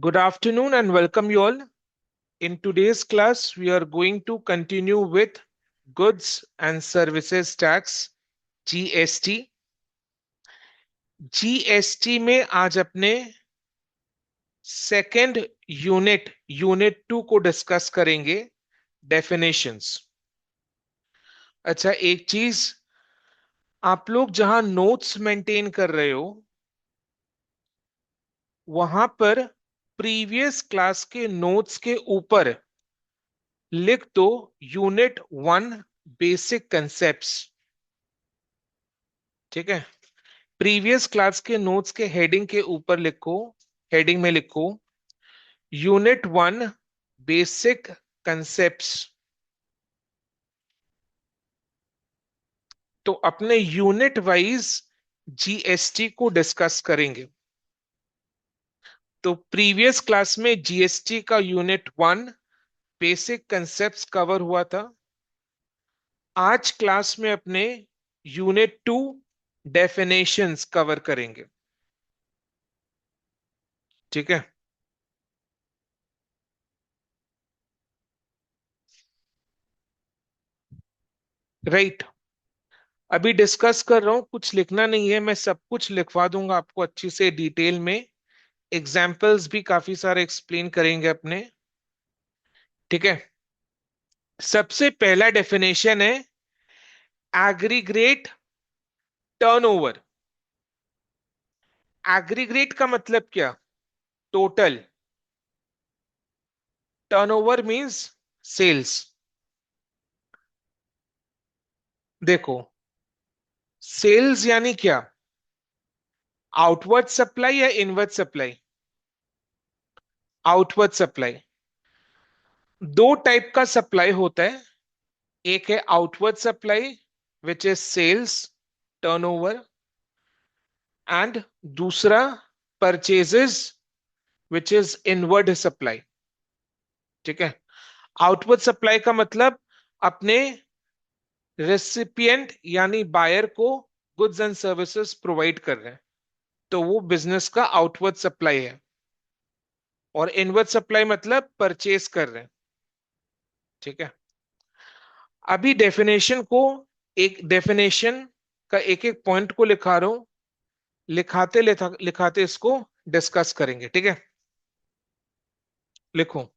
Good afternoon and welcome you all. In today's class, we are going to continue with Goods and Services Tax GST. GST में आज अपने second unit 2 को discuss करेंगे, definitions. अच्छा, एक चीज, आप लोग जहां नोट्स मेंटेन कर रहे हो वहां पर प्रीवियस क्लास के नोट्स के ऊपर लिख दो यूनिट 1 बेसिक कंसेप्ट्स। ठीक है, प्रीवियस क्लास के नोट्स के हेडिंग के ऊपर लिखो, हेडिंग में लिखो यूनिट 1 बेसिक कंसेप्ट्स। तो अपने यूनिट वाइज जीएसटी को डिस्कस करेंगे। तो प्रीवियस क्लास में जीएसटी का यूनिट 1 बेसिक कंसेप्ट्स कवर हुआ था। आज क्लास में अपने यूनिट 2 डेफिनेशंस कवर करेंगे। ठीक है, राइट। अभी डिस्कस कर रहा हूं, कुछ लिखना नहीं है, मैं सब कुछ लिखवा दूंगा आपको अच्छी से डिटेल में। एग्जाम्पल्स भी काफी सारे एक्सप्लेन करेंगे अपने। ठीक है, सबसे पहला डेफिनेशन है एग्रीग्रेट टर्नओवर। एग्रीग्रेट का मतलब क्या? टोटल। Turnover means sales. देखो, सेल्स यानी क्या? आउटवर्ड सप्लाई या इनवर्ड सप्लाई? Outward supply. दो टाइप का सप्लाई होता है। एक है outward supply which is sales turnover, and दूसरा purchases which is inward supply. ठीक है, आउटवर्ड सप्लाई का मतलब अपने रेसिपिएंट यानी बायर को गुड्स एंड सर्विसेज प्रोवाइड कर रहे हैं, तो वो बिजनेस का आउटवर्ड सप्लाई है। और इनवर्ड सप्लाई मतलब परचेज कर रहे हैं। ठीक है, अभी डेफिनेशन को, एक डेफिनेशन का एक एक पॉइंट को लिखा रहा हूं, लिखाते इसको डिस्कस करेंगे। ठीक है, लिखो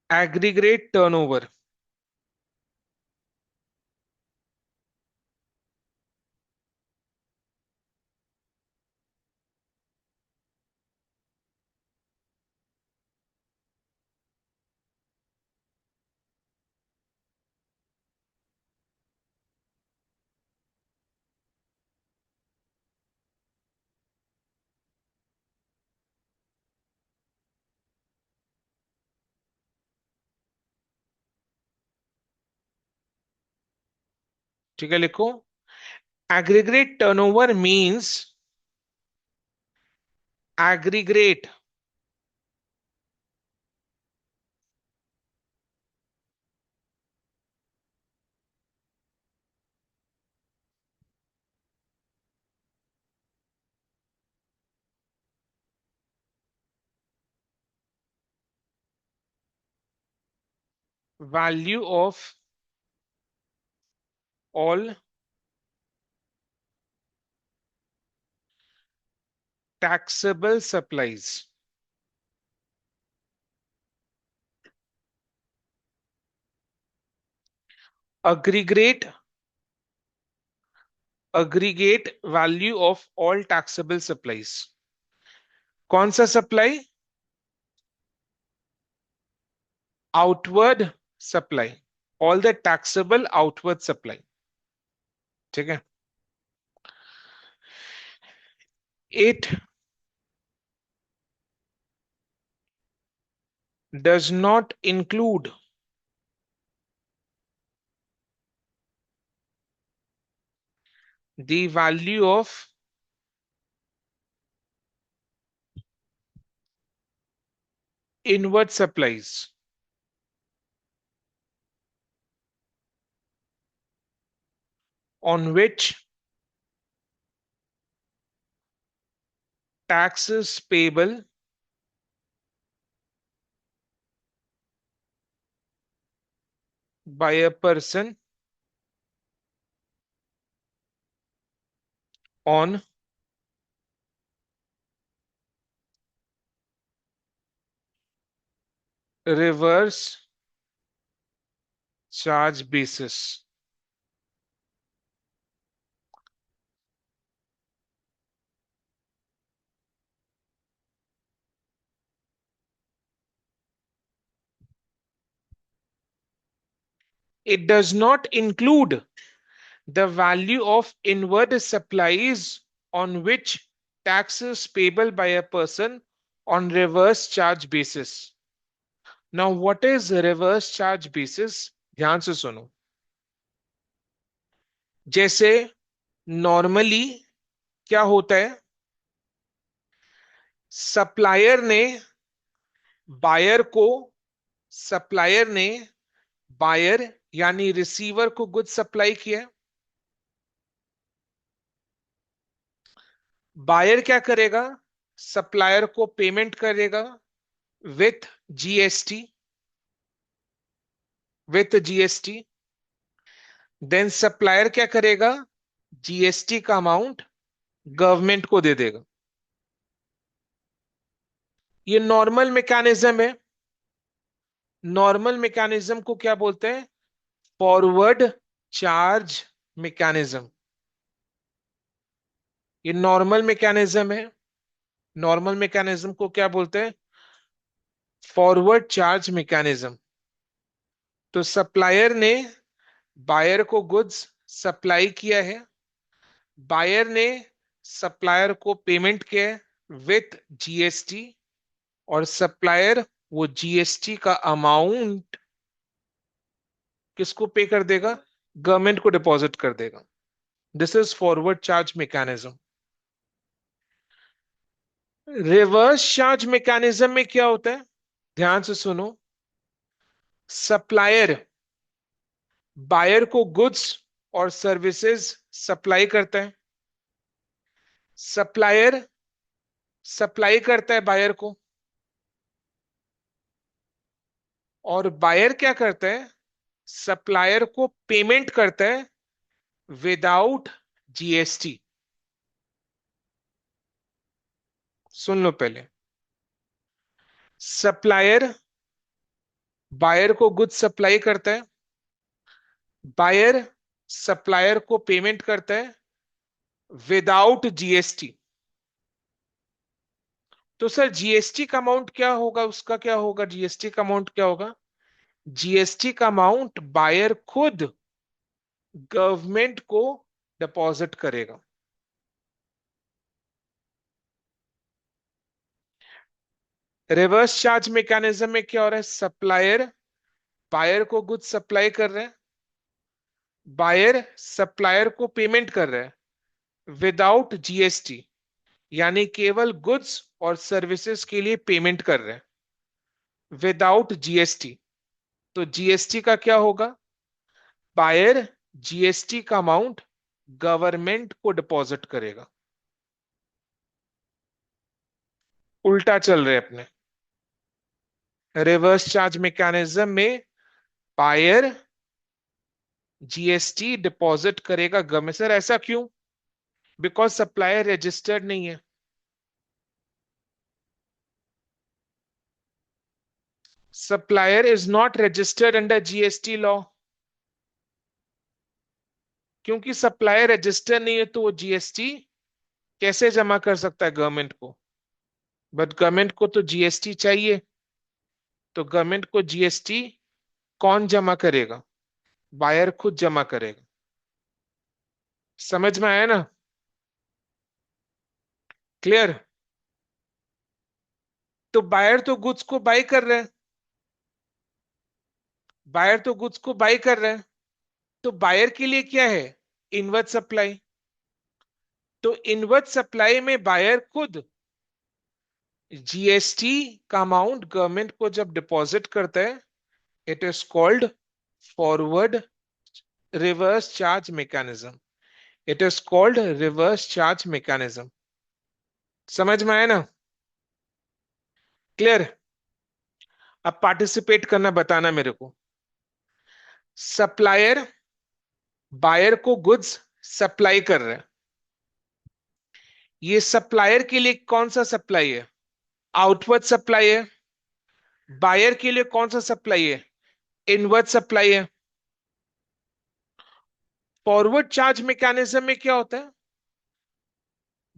एग्रीग्रेट टर्नओवर। ठीक है, लिखो एग्रीग्रेट turnover means एग्रीग्रेट value of all taxable supplies. Aggregate aggregate value of all taxable supplies. कौन सा supply? Outward supply. All the taxable outward supply. ठीक है, it does not include the value of inward supplies। on which taxes payable by a person on reverse charge basis. It does not include the value of inward supplies on which taxes payable by a person on reverse charge basis. Now, what is reverse charge basis? ध्यान से सुनो. जैसे normally क्या होता है, supplier ने buyer को supplier ने बायर यानी रिसीवर को गुड्स सप्लाई किया. बायर क्या करेगा, सप्लायर को पेमेंट करेगा विथ जीएसटी, देन सप्लायर क्या करेगा, जीएसटी का अमाउंट गवर्नमेंट को दे देगा. ये नॉर्मल मैकेनिज्म है. नॉर्मल मैकेनिज्म को क्या बोलते हैं, फॉरवर्ड चार्ज मैकेनिज्म. ये नॉर्मल मैकेनिज्म है. नॉर्मल मैकेनिज्म को क्या बोलते हैं, फॉरवर्ड चार्ज मैकेनिज्म. तो सप्लायर ने बायर को गुड्स सप्लाई किया है, बायर ने सप्लायर को पेमेंट किया है विथ जीएसटी, और सप्लायर वो जीएसटी का अमाउंट किसको पे कर देगा, गवर्नमेंट को डिपॉजिट कर देगा. This is forward charge mechanism. Reverse charge mechanism में क्या होता है, ध्यान से सुनो. सप्लायर बायर को गुड्स और सर्विसेज सप्लाई करता है. सप्लायर सप्लाई करता है बायर को, और बायर क्या करता है, सप्लायर को पेमेंट करता है विदाउट जीएसटी. सुन लो पहले. सप्लायर बायर को गुड्स सप्लाई करता है, बायर सप्लायर को पेमेंट करता है विदाउट जीएसटी. तो सर जीएसटी का अमाउंट क्या होगा, उसका क्या होगा, जीएसटी का अमाउंट क्या होगा, जीएसटी का अमाउंट बायर खुद गवर्नमेंट को डिपॉजिट करेगा. रिवर्स चार्ज मैकेनिज्म में क्या हो रहा है, सप्लायर बायर को गुड्स सप्लाई कर रहे हैं, बायर सप्लायर को पेमेंट कर रहा है विदाउट जीएसटी, यानी केवल गुड्स और सर्विसेज के लिए पेमेंट कर रहे हैं विदाउट जीएसटी. तो जीएसटी का क्या होगा, बायर जीएसटी का अमाउंट गवर्नमेंट को डिपॉजिट करेगा. उल्टा चल रहे अपने. रिवर्स चार्ज मैकेनिज्म में बायर जीएसटी डिपॉजिट करेगा गवर्नमेंट. सर ऐसा क्यों, बिकॉज सप्लायर रजिस्टर्ड नहीं है. Supplier is not registered under GST law. क्योंकि सप्लायर रजिस्टर नहीं है तो वो जीएसटी कैसे जमा कर सकता है गवर्नमेंट को. बट गवर्नमेंट को तो जीएसटी चाहिए. तो गवर्नमेंट को जीएसटी कौन जमा करेगा, बायर खुद जमा करेगा. समझ में आया ना, क्लियर. तो बायर तो गुड्स को बाय कर रहे हैं, बायर तो गुड्स को बाय कर रहे हैं. तो बायर के लिए क्या है, इनवर्ड सप्लाई. तो इनवर्ड सप्लाई में बायर खुद जीएसटी का अमाउंट गवर्नमेंट को जब डिपॉजिट करता है, it is called forward reverse charge mechanism. It is called reverse charge mechanism. समझ में आया ना? क्लियर? अब पार्टिसिपेट करना, बताना मेरे को। सप्लायर बायर को गुड्स सप्लाई कर रहा है। ये सप्लायर के लिए कौन सा सप्लाई है? आउटवर्ड सप्लाई है। बायर के लिए कौन सा सप्लाई है? इनवर्ड सप्लाई है। फॉरवर्ड चार्ज मैकेनिज्म में क्या होता है?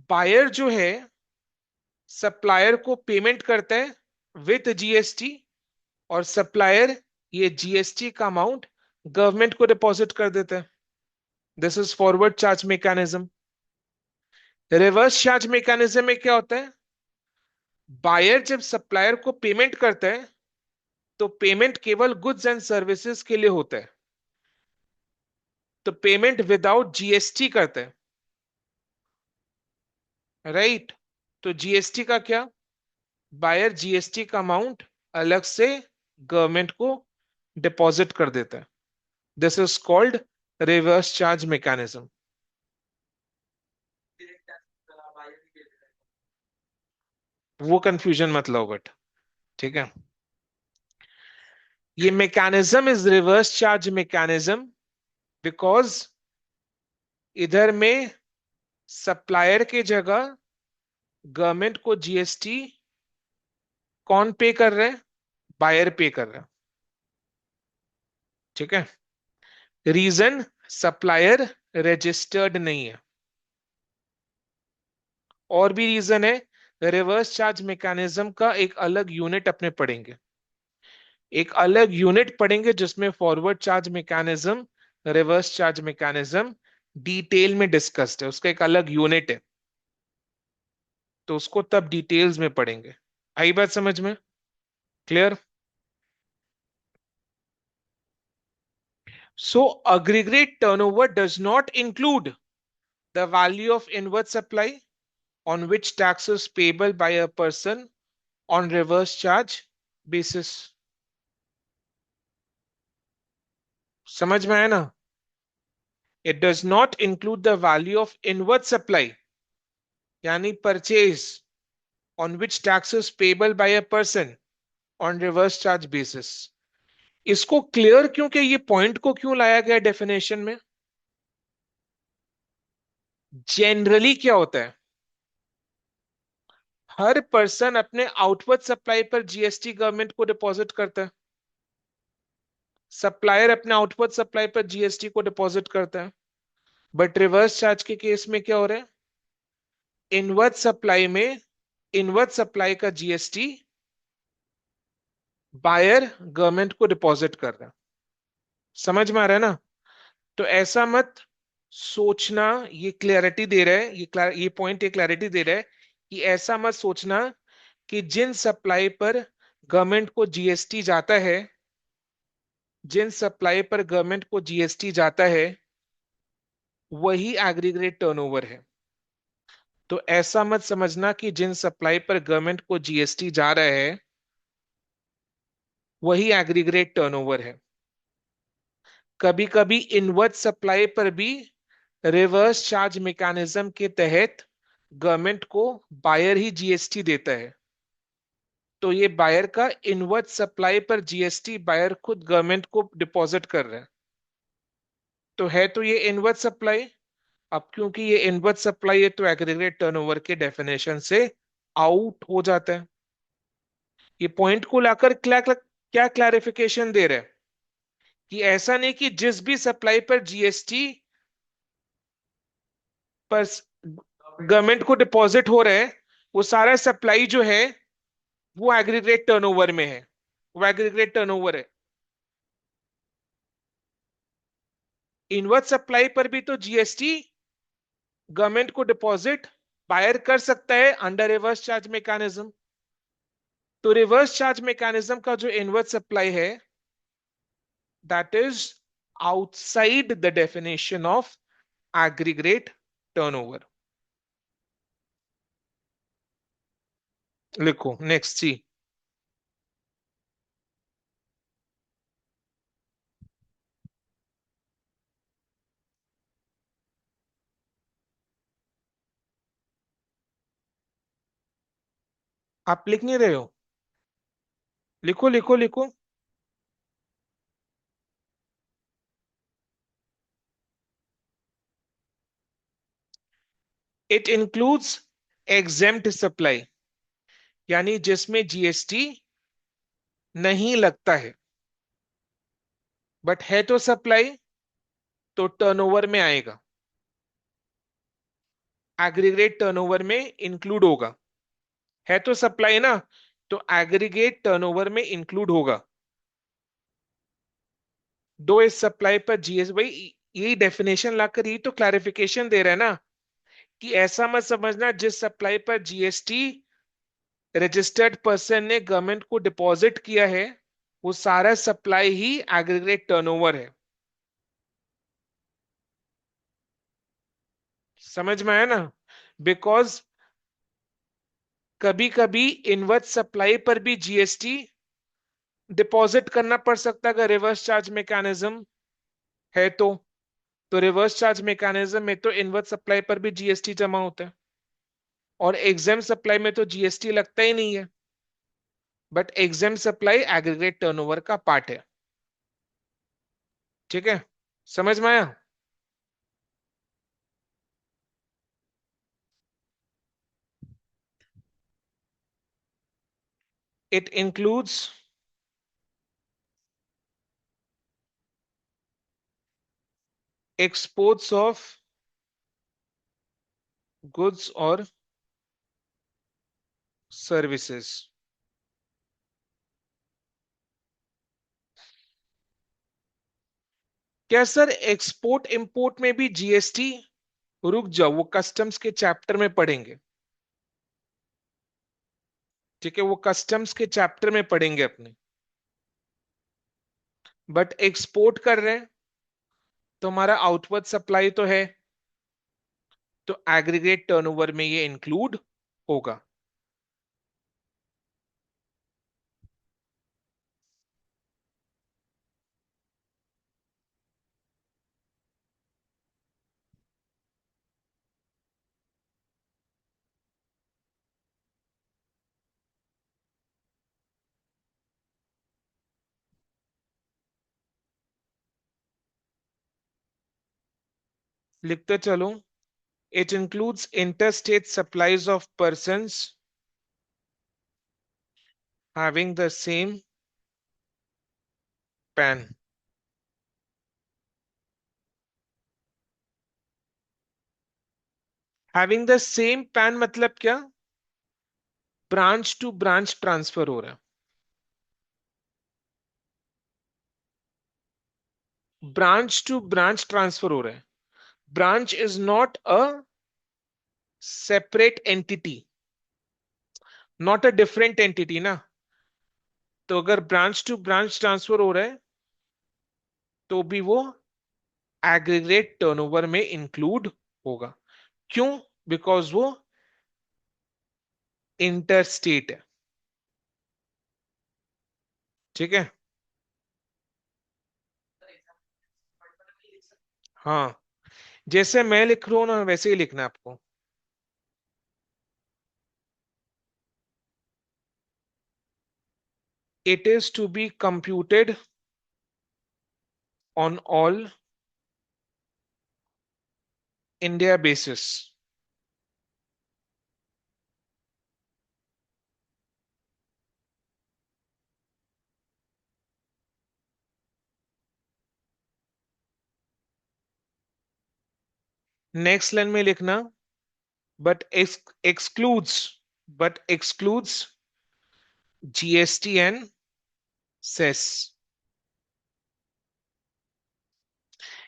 बायर जो है सप्लायर को पेमेंट करता है विथ जीएसटी, और सप्लायर ये जीएसटी का अमाउंट गवर्नमेंट को डिपॉजिट कर देता है। This is forward charge mechanism. Reverse charge mechanism में क्या होता है? बायर जब सप्लायर को पेमेंट करता है तो पेमेंट केवल गुड्स एंड सर्विसेज के लिए होता है, तो पेमेंट विदाउट जीएसटी करता है। राइट? तो जीएसटी का क्या? बायर जीएसटी का अमाउंट अलग से गवर्नमेंट को डिपॉजिट कर देता है। This is called reverse charge mechanism. वो कंफ्यूजन मत लो बट, ठीक है? ये mechanism is reverse charge mechanism because इधर में सप्लायर के जगह गवर्नमेंट को जीएसटी कौन पे कर रहे हैं? बायर पे कर रहे हैं। ठीक है? रीजन, सप्लायर रजिस्टर्ड नहीं है। और भी रीजन है। रिवर्स चार्ज मैकेनिज्म का एक अलग यूनिट अपने पढ़ेंगे, एक अलग यूनिट पढ़ेंगे जिसमें forward charge mechanism, reverse charge mechanism detail में डिस्कस्ड है, उसका एक अलग यूनिट है, तो उसको तब डिटेल्स में पढ़ेंगे। आई बात समझ में? Clear? So aggregate turnover does not include the value of inward supply on which tax is payable by a person on reverse charge basis। समझ में आया ना? It does not include the value of inward supply, यानी purchase, on which tax is payable by a person on reverse charge basis। इसको clear क्यों, कि ये point को क्यों लाया गया डेफिनेशन में? जनरली क्या होता है, हर पर्सन अपने आउटवर्ड सप्लाई पर जीएसटी गवर्नमेंट को डिपॉजिट करता है। सप्लायर अपने आउटवर्ड सप्लाई पर जीएसटी को डिपॉजिट करता है। बट रिवर्स चार्ज के केस में क्या हो रहा है? इनवर्ड सप्लाई में इनवर्ड सप्लाई का जीएसटी बायर गवर्नमेंट को डिपॉजिट कर रहा है। समझ में आ रहा है ना? तो ऐसा मत सोचना, ये क्लैरिटी दे रहा है, ये पॉइंट ये क्लैरिटी दे रहा है कि ऐसा मत सोचना कि जिन सप्लाई पर गवर्नमेंट को जीएसटी जाता है, जिन सप्लाई पर गवर्नमेंट को जीएसटी जाता है वही एग्रीगेट टर्नओवर है। तो ऐसा मत समझना कि जिन सप्लाई पर गवर्नमेंट को जीएसटी जा रहा है वही एग्रीगेट टर्नओवर है। कभी कभी इनवर्ड सप्लाई पर भी रिवर्स चार्ज मैकेनिज्म के तहत गवर्नमेंट को बायर ही जीएसटी देता है, तो ये बायर का इनवर्ड सप्लाई पर जीएसटी बायर खुद गवर्नमेंट को डिपॉजिट कर रहा है, तो है तो ये इनवर्ड सप्लाई। अब क्योंकि ये इनवर्ड सप्लाई है तो एग्रीगेट टर्नओवर के डेफिनेशन से आउट हो जाता है। ये पॉइंट को लाकर क्या क्या क्लैरिफिकेशन दे रहे हैं कि ऐसा नहीं कि जिस भी सप्लाई पर जीएसटी पर गवर्नमेंट को डिपॉजिट हो रहा है वो सारा सप्लाई जो है वो एग्रीगेट टर्नओवर में है, वो एग्रीगेट टर्नओवर है। इनवर्ड सप्लाई पर भी तो जीएसटी गवर्नमेंट को डिपॉजिट बायर कर सकता है अंडर रिवर्स चार्ज मैकेनिज्म। तो रिवर्स चार्ज मैकेनिज्म का जो इनवर्ड सप्लाई है that is outside the definition of aggregate turnover. लिखो नेक्स्ट सी। आप लिख नहीं रहे हो? लिखो लिखो लिखो। इट इंक्लूड्स एग्जेम्प्ट सप्लाई, यानी जिसमें जीएसटी नहीं लगता है, बट है तो सप्लाई, तो टर्नओवर में आएगा, एग्रीगेट टर्नओवर में इंक्लूड होगा। है तो सप्लाई ना, तो एग्रीगेट टर्नओवर में इंक्लूड होगा। दो इस सप्लाई पर जीएस भाई, यही डेफिनेशन लाकर यही तो क्लैरिफिकेशन दे रहा है ना, कि ऐसा मत समझना जिस सप्लाई पर जीएसटी रजिस्टर्ड पर्सन ने गवर्नमेंट को डिपॉजिट किया है वो सारा सप्लाई ही एग्रीगेट टर्नओवर है। समझ में आया ना? बिकॉज कभी कभी इनवर्ट सप्लाई पर भी जीएसटी डिपॉजिट करना पड़ सकता है अगर रिवर्स चार्ज मैकेनिज्म है तो रिवर्स चार्ज मैकेनिज्म में तो इनवर्ट सप्लाई पर भी जीएसटी जमा होता है, और एग्जाम सप्लाई में तो जीएसटी लगता ही नहीं है, but exempt supply aggregate turnover का पार्ट है। ठीक है, समझ में आया? It includes exports of goods और सर्विसेज। क्या सर एक्सपोर्ट इंपोर्ट में भी जीएसटी? रुक जाओ, वो कस्टम्स के चैप्टर में पढ़ेंगे। ठीक है, वो कस्टम्स के चैप्टर में पढ़ेंगे अपने। बट एक्सपोर्ट कर रहे हैं तो हमारा आउटवर्ड सप्लाई तो है, तो एग्रीगेट टर्नओवर में ये इंक्लूड होगा। लिखते चलो। It includes interstate supplies of persons having the same PAN। Having the same pan मतलब क्या? ब्रांच टू ब्रांच ट्रांसफर हो रहा है, ब्रांच टू ब्रांच ट्रांसफर हो रहा है। Branch is not a separate entity, not a different entity ना। तो अगर ब्रांच टू ब्रांच ट्रांसफर हो रहा है तो भी वो एग्रीगेट टर्नओवर में इंक्लूड होगा। क्यों? बिकॉज वो इंटरस्टेट है। ठीक है। हाँ, जैसे मैं लिख रहा हूं ना वैसे ही लिखना है आपको। It is to be computed on all India basis. Next line में लिखना, but excludes, but excludes GST and cess.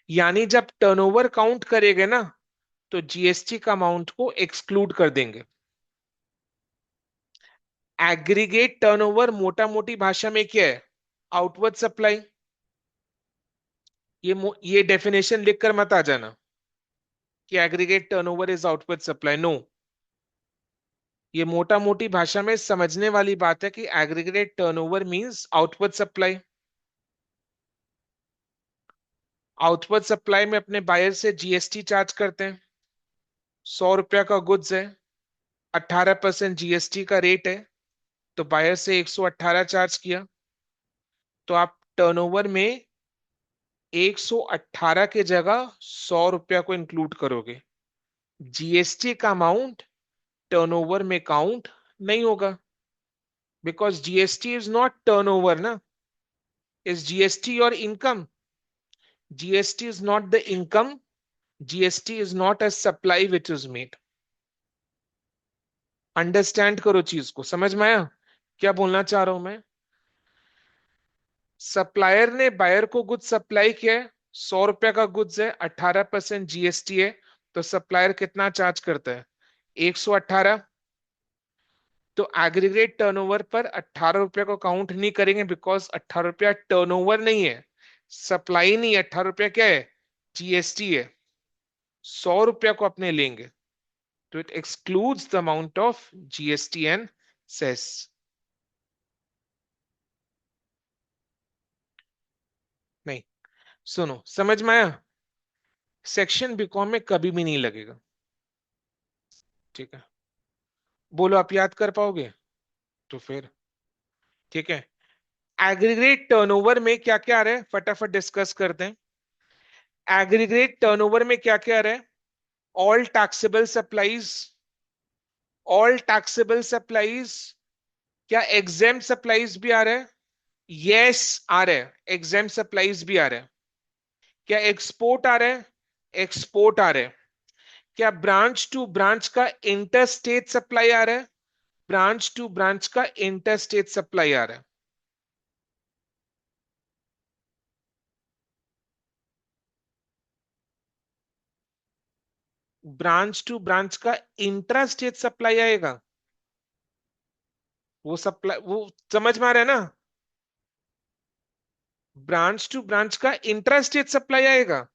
यानी जब टर्नओवर काउंट करेंगे ना तो जीएसटी का अमाउंट को एक्सक्लूड कर देंगे। एग्रीगेट टर्नओवर मोटा मोटी भाषा में क्या है? Outward supply. ये डेफिनेशन लिखकर मत आ जाना कि aggregate turnover is outward supply, no. ये मोटा मोटी भाषा में समझने वाली बात है कि aggregate turnover means outward supply. Outward supply में अपने बायर से जीएसटी चार्ज करते हैं। 100 रुपया का गुड्स है, 18% जीएसटी का रेट है, तो बायर से 118 चार्ज किया, तो आप टर्नओवर में 118 के जगह 100 रुपया को इंक्लूड करोगे। जीएसटी का अमाउंट टर्नओवर में काउंट नहीं होगा, because GST is not turnover ना। Is GST your income? GST is not the income, GST is not a supply which is made. Understand करो चीज को, समझ में आया क्या बोलना चाह रहा हूं मैं? सप्लायर ने बायर को गुड्स सप्लाई किया है, 100 रुपया का गुड्स है, 18% जीएसटी है, तो सप्लायर कितना चार्ज करता है? 118। तो एग्रीगेट टर्नओवर पर 18 रुपया को काउंट नहीं करेंगे, बिकॉज 18 रुपया टर्नओवर नहीं है, सप्लाई नहीं है। 18 रुपया क्या है? जीएसटी है। 100 रुपया को अपने लेंगे, तो it excludes the amount of GST and cess. नहीं, सुनो, समझ में आया? सेक्शन बीकॉम में कभी भी नहीं लगेगा। ठीक है, बोलो आप याद कर पाओगे? तो फिर ठीक है। एग्रीगेट टर्नओवर में क्या क्या आ रहा है, फटाफट डिस्कस करते हैं। एग्रीगेट टर्नओवर में क्या क्या आ रहा है? All taxable supplies, all taxable supplies. क्या एग्जेम सप्लाईज भी आ रहा है? यस, आ रहा है, एग्जेम सप्लाईज भी आ रहा है। क्या एक्सपोर्ट आ रहा है? एक्सपोर्ट आ रहा है। क्या ब्रांच टू ब्रांच का इंटर स्टेट सप्लाई आ रहा है? ब्रांच टू ब्रांच का इंटर स्टेट सप्लाई आ रहा है। ब्रांच टू ब्रांच का इंट्रा स्टेट सप्लाई आएगा। वो सप्लाई, वो समझ में आ रहा है ना? ब्रांच टू ब्रांच का इंट्रा स्टेट सप्लाई आएगा,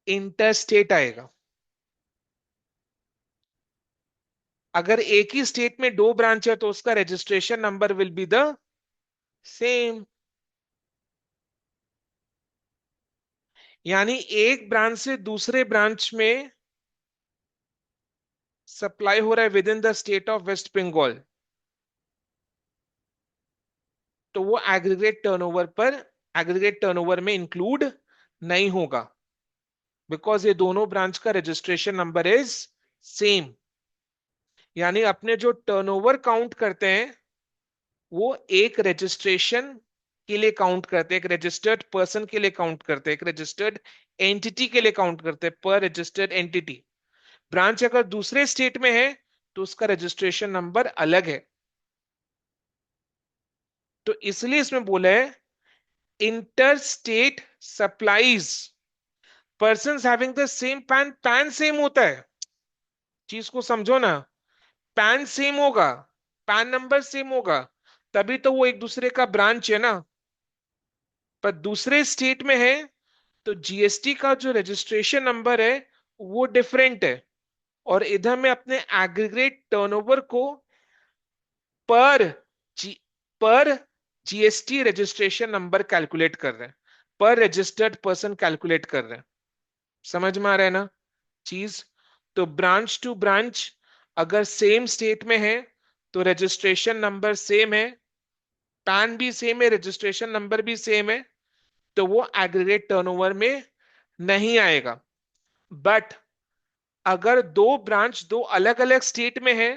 इंटर स्टेट आएगा। अगर एक ही स्टेट में दो ब्रांच है तो उसका registration number will be the same. यानी एक ब्रांच से दूसरे ब्रांच में सप्लाई हो रहा है within the state of West Bengal, तो वो एग्रीगेट टर्नओवर पर, एग्रीगेट टर्नओवर में इंक्लूड नहीं होगा, बिकॉज ये दोनों ब्रांच का रजिस्ट्रेशन नंबर इज सेम। यानी अपने जो टर्नओवर काउंट करते हैं वो एक रजिस्ट्रेशन के लिए काउंट करते हैं, एक रजिस्टर्ड पर्सन के लिए काउंट करते हैं, एक रजिस्टर्ड एंटिटी के लिए काउंट करते हैं, पर रजिस्टर्ड एंटिटी। ब्रांच अगर दूसरे स्टेट में है तो उसका रजिस्ट्रेशन नंबर अलग है। तो इसलिए इसमें बोला है inter state supplies, person having the same pan, pan same होता है, चीज को समझो ना। पैन सेम होगा, पैन नंबर सेम होगा, तभी तो वो एक दूसरे का ब्रांच है ना। पर दूसरे स्टेट में है तो जीएसटी का जो रजिस्ट्रेशन नंबर है वो डिफरेंट है। और इधर में अपने एग्रीगेट टर्नओवर को पर जी पर जीएसटी रजिस्ट्रेशन नंबर कैलकुलेट कर रहे हैं, पर रजिस्टर्ड पर्सन कैलकुलेट कर रहे हैं। समझ में आ रहा है ना चीज? तो ब्रांच टू ब्रांच अगर सेम स्टेट में है तो रजिस्ट्रेशन नंबर सेम है, पैन भी सेम है, रजिस्ट्रेशन नंबर भी सेम है, तो वो एग्रीगेट टर्नओवर में नहीं आएगा। बट अगर दो ब्रांच दो अलग अलग स्टेट में है,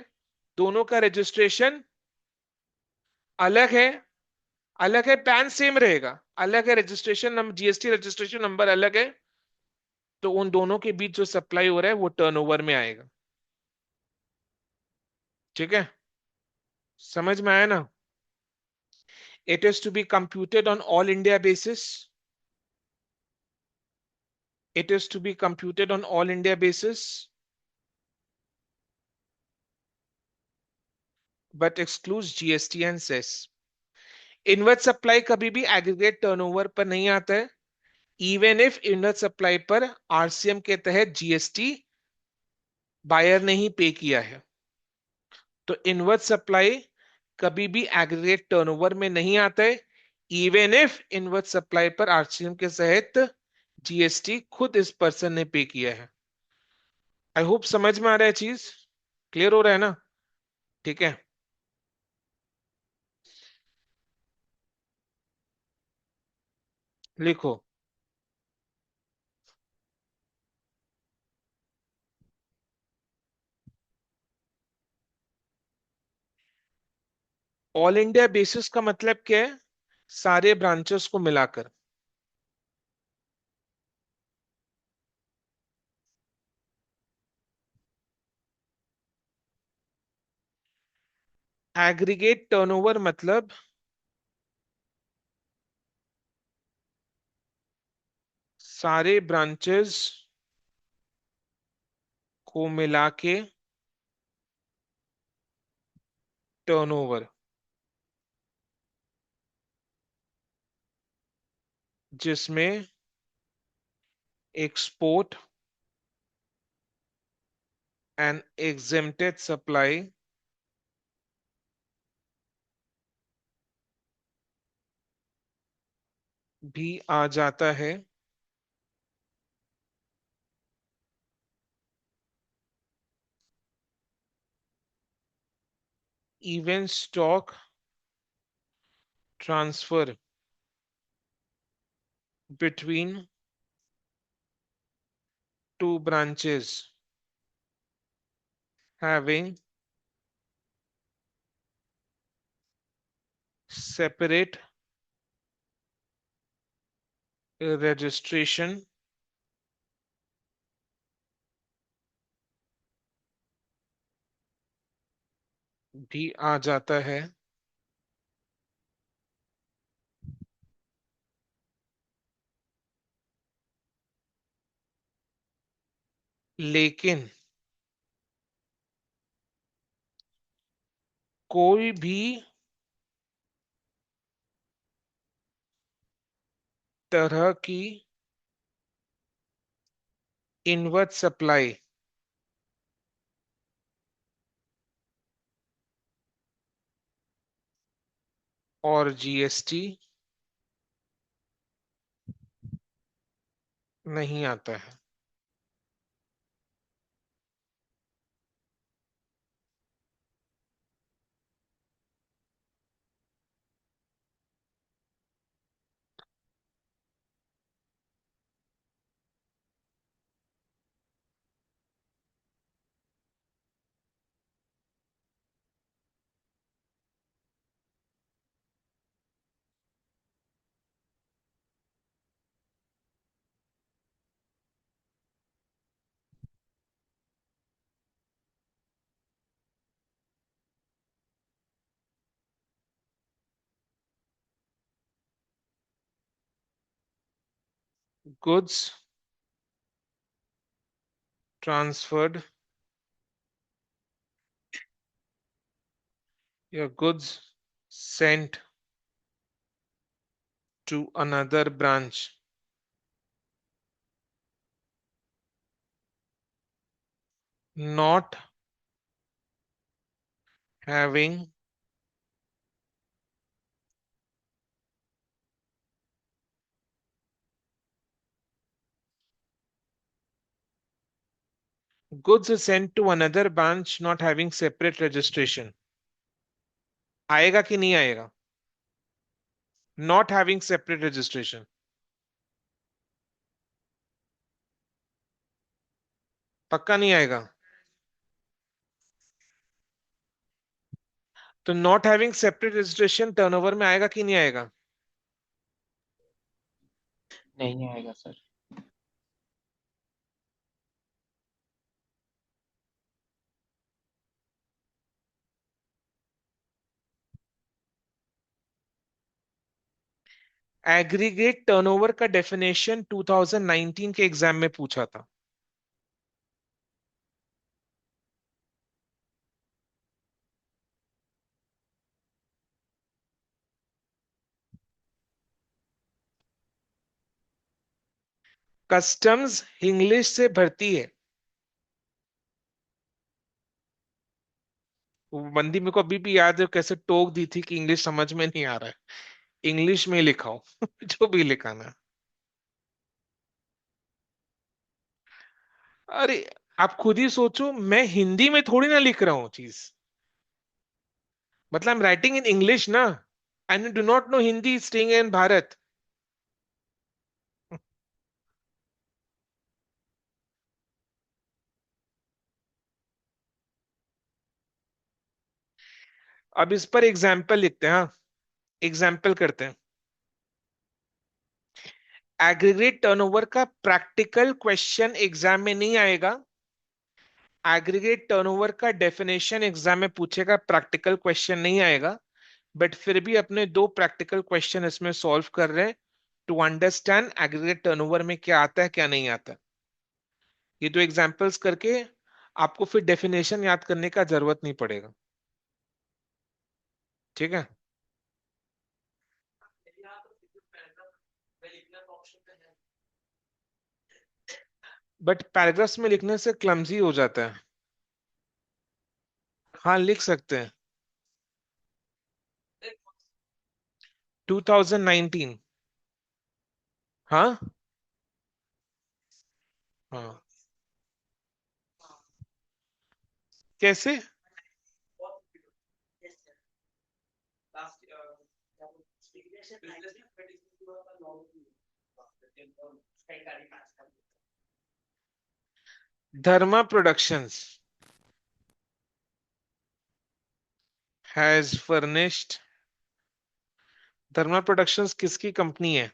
दोनों का रजिस्ट्रेशन अलग है, अलग है, पैन सेम रहेगा, अलग है registration number, GST registration number अलग है, तो उन दोनों के बीच जो सप्लाई हो रहा है वो टर्नओवर में आएगा। ठीक है, समझ में आया ना? It is to be computed on all India basis, it is to be computed on all India basis, but excludes GST and cess. Inward supply कभी भी एग्रीगेट टर्नओवर पर नहीं आता है, इवन इफ इनवर्ट सप्लाई पर RCM के तहत GST buyer ने ही पे किया है। तो इनवर्ट सप्लाई कभी भी एग्रीगेट टर्नओवर में नहीं आता है, इवन इफ इनवर्ट सप्लाई पर आरसीएम के तहत जीएसटी खुद इस पर्सन ने पे किया है। आई होप समझ में आ रहा है चीज, क्लियर हो रहा है ना? ठीक है, लिखो। ऑल इंडिया बेसिस का मतलब क्या है? सारे ब्रांचेस को मिलाकर। एग्रीगेट टर्नओवर मतलब सारे ब्रांचेस को मिला के टर्नओवर, जिसमें एक्सपोर्ट एंड एग्जेम्प्टेड सप्लाई भी आ जाता है। Even stock transfer between two branches having separate registration भी आ जाता है। लेकिन कोई भी तरह की इनवर्ट सप्लाई और जीएसटी नहीं आता है। गुड्स ट्रांसफर्ड या goods sent to another branch not having goods is sent to another branch not having separate registration। आएगा कि नहीं आएगा? Not having separate registration. पक्का नहीं आएगा? तो not having separate registration turnover में आएगा कि नहीं आएगा? नहीं आएगा सर। एग्रीगेट टर्नओवर का डेफिनेशन 2019 के एग्जाम में पूछा था। कस्टम्स इंग्लिश से भरती है। वो बंदी मेरे को अभी भी याद है कैसे टोक दी थी कि इंग्लिश समझ में नहीं आ रहा है, इंग्लिश में ही लिखाओ जो भी लिखाना है। अरे आप खुद ही सोचो, मैं हिंदी में थोड़ी ना लिख रहा हूँ चीज। मतलब I am writing in English ना, and do not know Hindi sting in Bharat. अब इस पर एग्जाम्पल लिखते हैं, हाँ, एग्जाम्पल करते हैं। एग्रीगेट टर्नओवर का प्रैक्टिकल क्वेश्चन एग्जाम में नहीं आएगा। एग्रीगेट टर्नओवर का डेफिनेशन एग्जाम में पूछेगा, प्रैक्टिकल क्वेश्चन नहीं आएगा। बट फिर भी अपने दो प्रैक्टिकल क्वेश्चन इसमें सॉल्व कर रहे हैं, टू अंडरस्टैंड एग्रीगेट टर्नओवर में क्या आता है क्या नहीं आता। ये दो एग्जांपल्स करके आपको फिर डेफिनेशन याद करने का जरूरत नहीं पड़ेगा। ठीक है। बट पैराग्राफ्स में लिखने से क्लमजी हो जाता है। हाँ, लिख सकते हैं। 2019। हाँ। हाँ। कैसे? Dharma productions has furnished. Dharma productions किसकी कंपनी है?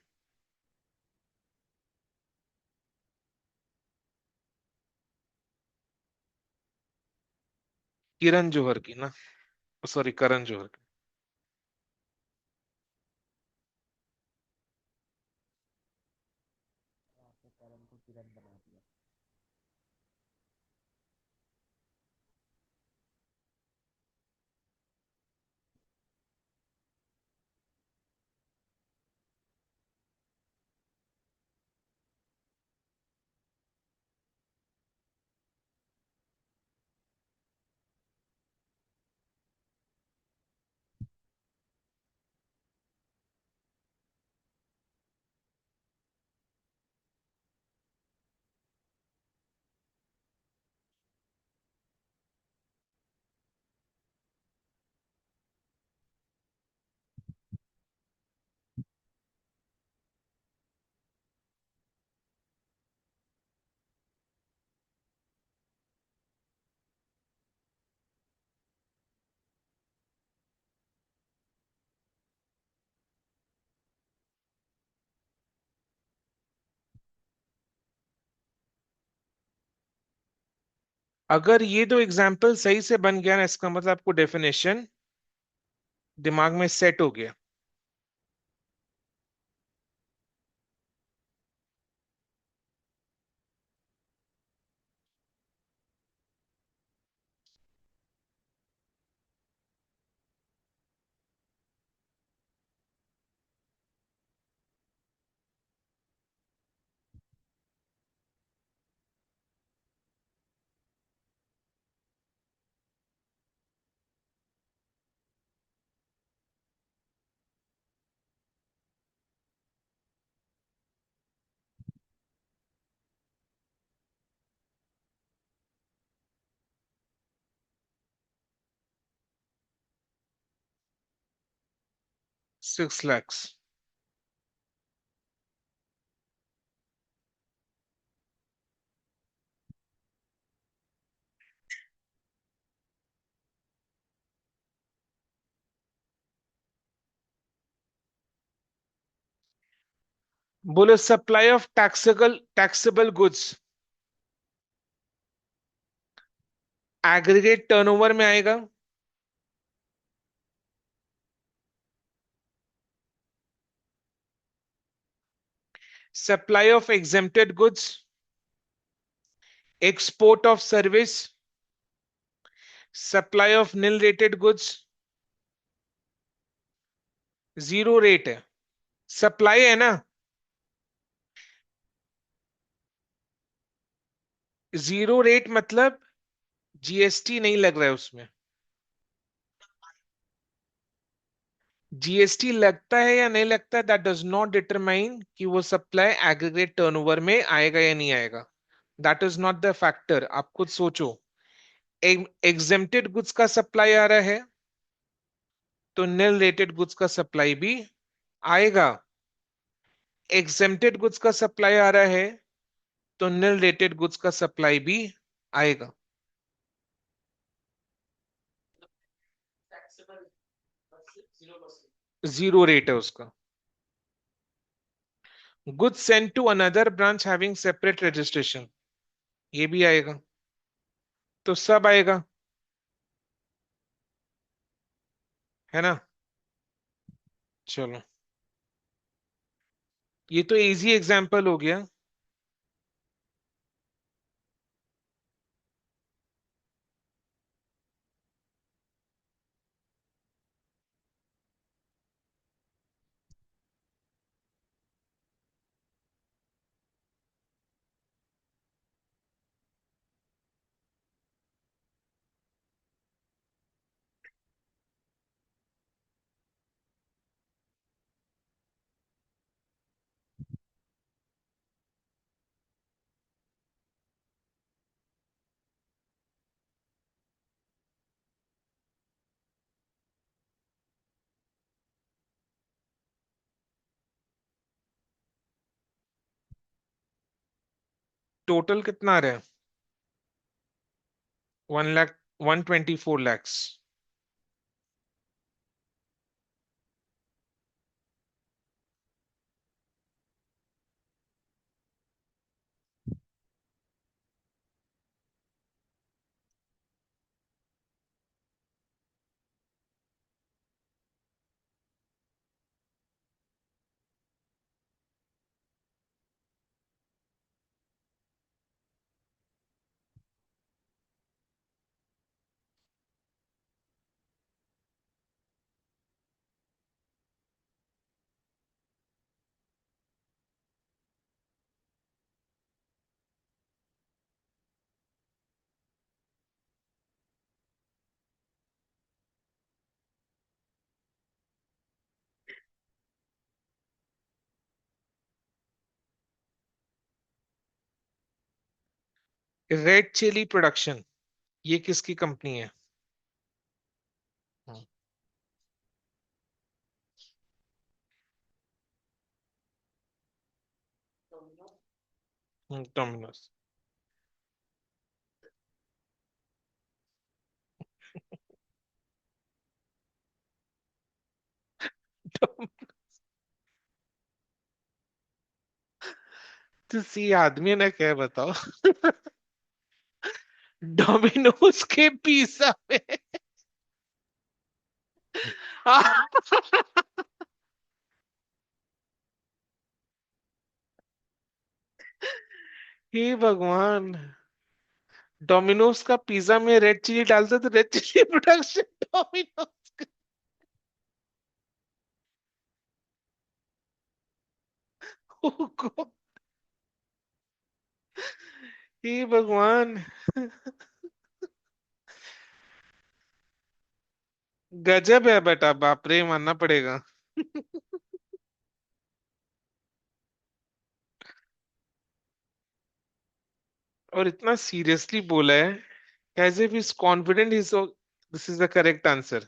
किरण जौहर की ना, सॉरी, करण जौहर की। आपने करण को किरण बना दिया। अगर ये दो एग्जाम्पल सही से बन गया ना, इसका मतलब आपको डेफिनेशन दिमाग में सेट हो गया। 6 lakhs। बोले supply of taxable goods aggregate turnover में आएगा। Supply of exempted goods, export of service, supply of nil rated goods, zero rate है। सप्लाई है ना, जीरो रेट मतलब जीएसटी नहीं लग रहा है उसमें। जीएसटी लगता है या नहीं लगता है, दैट डज नॉट डिटरमाइन कि वो सप्लाई एग्रीगेट टर्नओवर में आएगा या नहीं आएगा। That is not the factor. आप खुद सोचो, एग्जेम्प्टेड गुड्स का सप्लाई आ रहा है तो निल रेटेड गुड्स का सप्लाई भी आएगा। एग्जेम्प्टेड गुड्स का सप्लाई आ रहा है तो निल रेटेड गुड्स का सप्लाई भी आएगा। जीरो रेट है उसका। Goods sent to another branch having separate registration, ये भी आएगा। तो सब आएगा, है ना। चलो, ये तो इजी एग्जांपल हो गया। टोटल कितना आ रहा है? 1 lakh, 124 lakhs. Red chilli production, ये किसकी कंपनी है? डोमिनोज। किसी आदमी ने क्या बताओ। डोमिनोज के पिज्जा में। हे भगवान, डोमिनोज का पिज्जा में रेड चिली डालते तो रेड चिली प्रोडक्शन डोमिनोज को। हे भगवान, गजब है बेटा, बाप रे, मानना पड़ेगा। और इतना सीरियसली बोला है, as if is confident is this is the correct answer.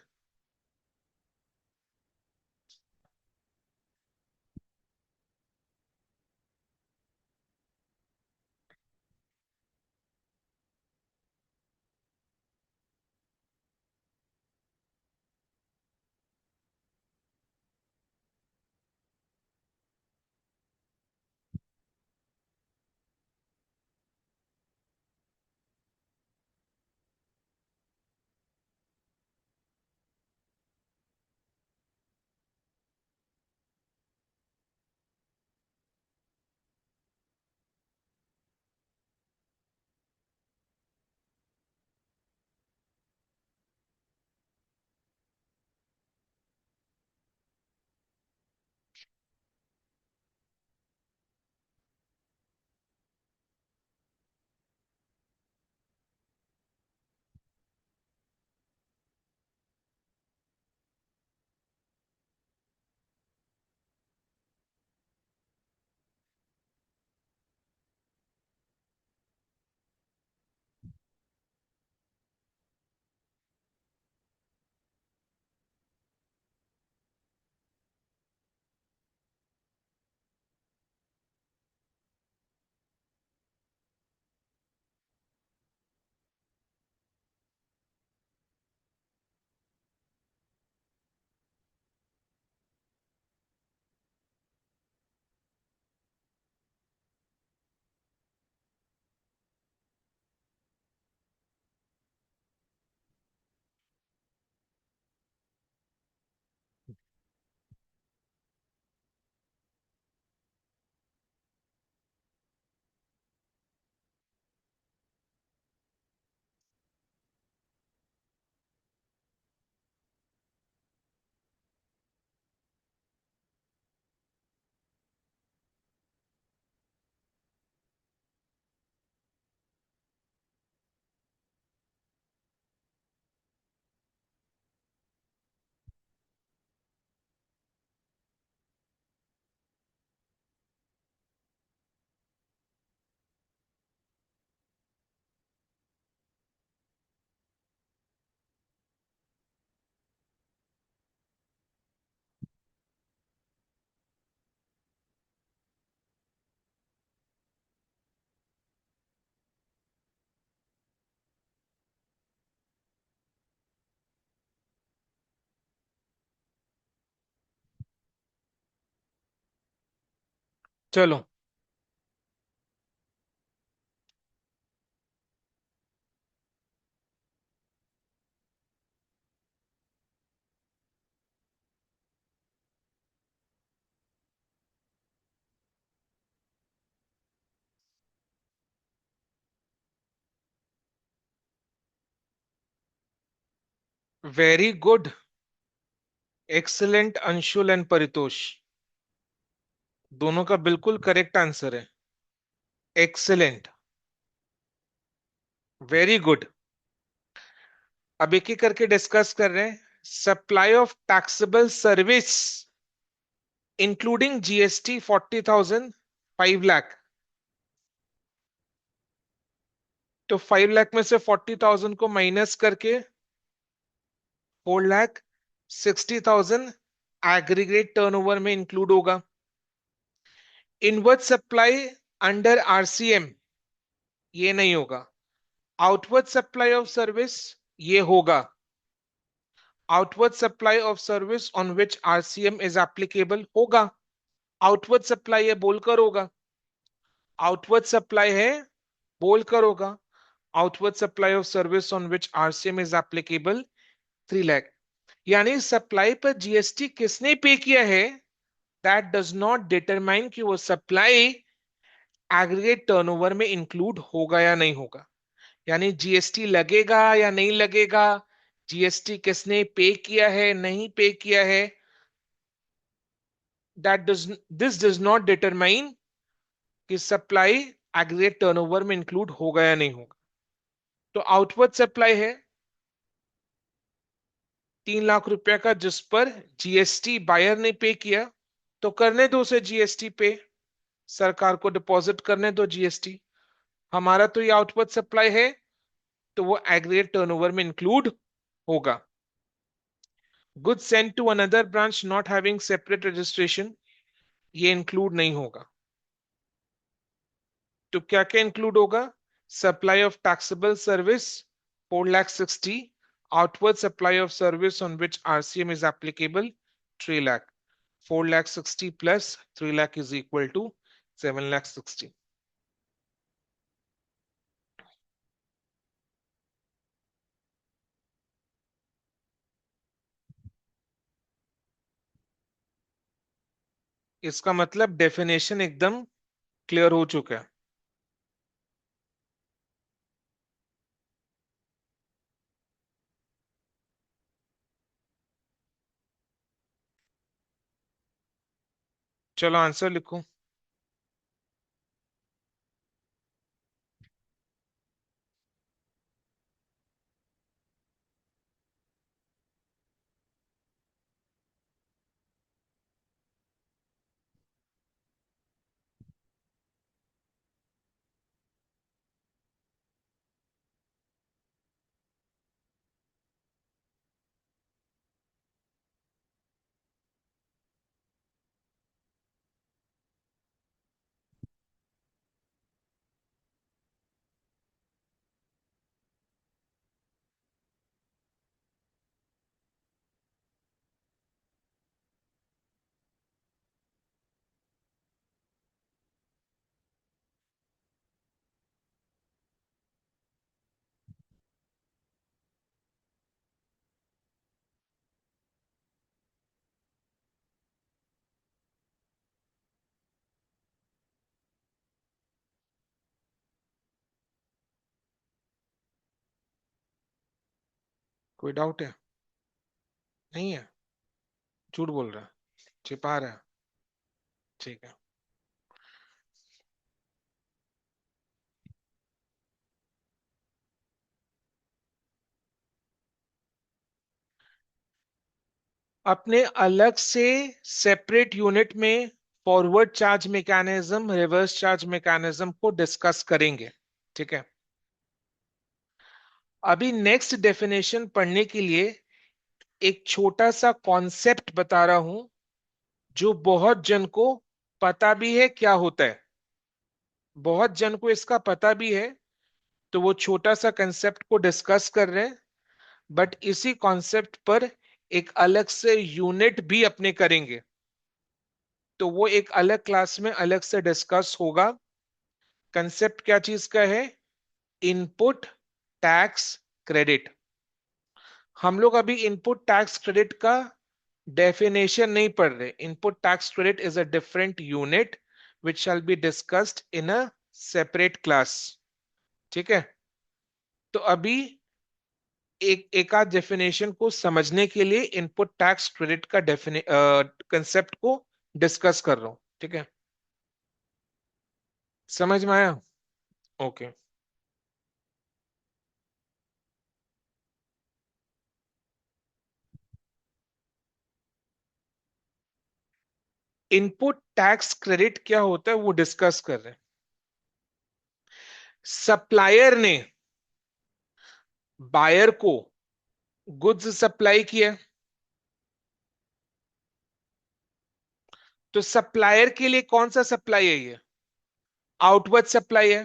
चलो। Very good. Excellent Anshul and Paritosh. दोनों का बिल्कुल करेक्ट आंसर है। एक्सीलेंट। Very good. अब एक एक करके डिस्कस कर रहे हैं। Supply of taxable service including GST 40,000, 5 lakh. तो 5 लाख में से 40,000 को माइनस करके 4,60,000 एग्रीगेट टर्नओवर में इंक्लूड होगा। इनवर्ड सप्लाई अंडर आरसीएम ये नहीं होगा। आउटवर्ड सप्लाई ऑफ सर्विस ये होगा। Outward supply of service on which RCM is applicable होगा। आउटवर्ड सप्लाई है बोलकर होगा। आउटवर्ड सप्लाई है बोलकर होगा। Outward supply of service on which RCM is applicable 3 lakh. यानी सप्लाई पर जीएसटी किसने पे किया है दैट डज नॉट डिटरमाइन कि वो सप्लाई एग्रीगेट टर्नओवर में इंक्लूड होगा या नहीं होगा। यानी जीएसटी लगेगा या नहीं लगेगा, जीएसटी किसने पे किया है नहीं पे किया है, that does this does not determine कि सप्लाई एग्रीगेट टर्नओवर में इंक्लूड होगा या नहीं होगा। तो आउटवर्ड सप्लाई है 3 लाख रुपए का जिस पर जीएसटी बायर ने पे किया, तो करने दो उसे जीएसटी पे, सरकार को डिपॉजिट करने दो जीएसटी। हमारा तो ये आउटवर्ड सप्लाई है तो वो एग्रीगेट टर्नओवर में इंक्लूड होगा। Goods sent to another branch not having separate registration ये इंक्लूड नहीं होगा। तो क्या क्या इंक्लूड होगा? Supply of taxable service 4,60,000, outward supply of service on which RCM is applicable 3 lakh. 4,60,000 plus 3 lakh is equal to 7,60,000। इसका मतलब डेफिनेशन एकदम क्लियर हो चुका है। चलो आंसर लिखो। कोई डाउट है? नहीं है? झूठ बोल रहा है? छिपा रहा है? ठीक है। अपने अलग से सेपरेट यूनिट में forward charge mechanism reverse charge mechanism को डिस्कस करेंगे। ठीक है। अभी नेक्स्ट डेफिनेशन पढ़ने के लिए एक छोटा सा कॉन्सेप्ट बता रहा हूं जो बहुत जन को पता भी है क्या होता है। बहुत जन को इसका पता भी है, तो वो छोटा सा कंसेप्ट को डिस्कस कर रहे हैं। बट इसी कॉन्सेप्ट पर एक अलग से यूनिट भी अपने करेंगे। तो वो एक अलग क्लास में अलग से डिस्कस होगा। कंसेप्ट क्या चीज का है? Input tax credit. हम लोग अभी इनपुट टैक्स क्रेडिट का डेफिनेशन नहीं पढ़ रहे। Input tax credit is a different unit which shall be discussed in a separate class. ठीक है, तो अभी एक आध डेफिनेशन को समझने के लिए इनपुट टैक्स क्रेडिट का कंसेप्ट को डिस्कस कर रहा हूं। ठीक है, समझ में आया? ओके। इनपुट टैक्स क्रेडिट क्या होता है वो डिस्कस कर रहे हैं। सप्लायर ने बायर को गुड्स सप्लाई किया, तो सप्लायर के लिए कौन सा सप्लाई है? ये आउटवर्ड सप्लाई है।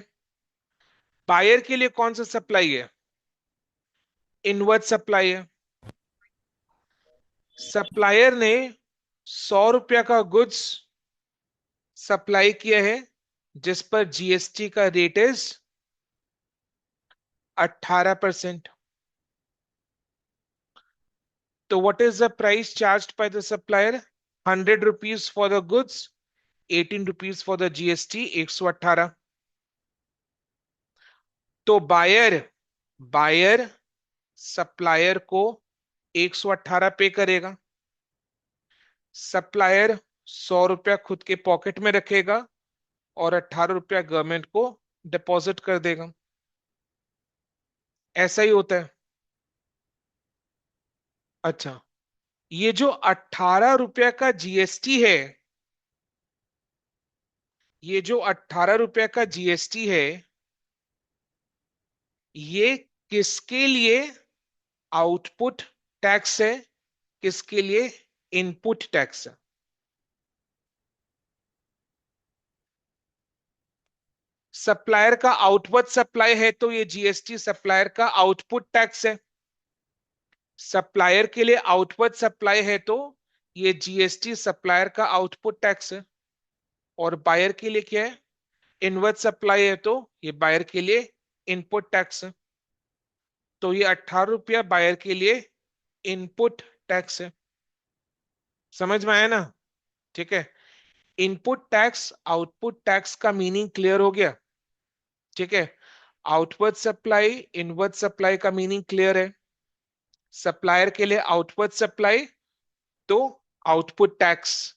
बायर के लिए कौन सा सप्लाई है? इनवर्ड सप्लाई है। सप्लायर ने 100 रुपया का गुड्स सप्लाई किया है जिस पर जीएसटी का रेट इज 18%। तो what is the price charge by the supplier? 100 rupees for the goods, 18 rupees for the GST, 118। तो बायर बायर सप्लायर को 118 पे करेगा। सप्लायर 100 रुपया खुद के पॉकेट में रखेगा और 18 रुपया गवर्नमेंट को डिपॉजिट कर देगा। ऐसा ही होता है। अच्छा, ये जो 18 रुपया का जीएसटी है, ये जो 18 रुपया का जीएसटी है, ये किसके लिए आउटपुट टैक्स है, किसके लिए इनपुट टैक्स है? सप्लायर का आउटवर्ड सप्लाई है तो ये जीएसटी सप्लायर का आउटपुट टैक्स है। सप्लायर के लिए आउटवर्ड सप्लाई है तो ये जीएसटी सप्लायर का आउटपुट टैक्स है। और बायर के लिए क्या है? इनवर्ड सप्लाई है तो ये बायर के लिए इनपुट टैक्स है। तो ये 18 रुपया बायर के लिए इनपुट टैक्स है। समझ में आया ना? ठीक है, इनपुट टैक्स आउटपुट टैक्स का मीनिंग क्लियर हो गया। ठीक है, आउटवर्ड सप्लाई इनवर्ड सप्लाई का मीनिंग क्लियर है। सप्लायर के लिए आउटवर्ड सप्लाई तो आउटपुट टैक्स,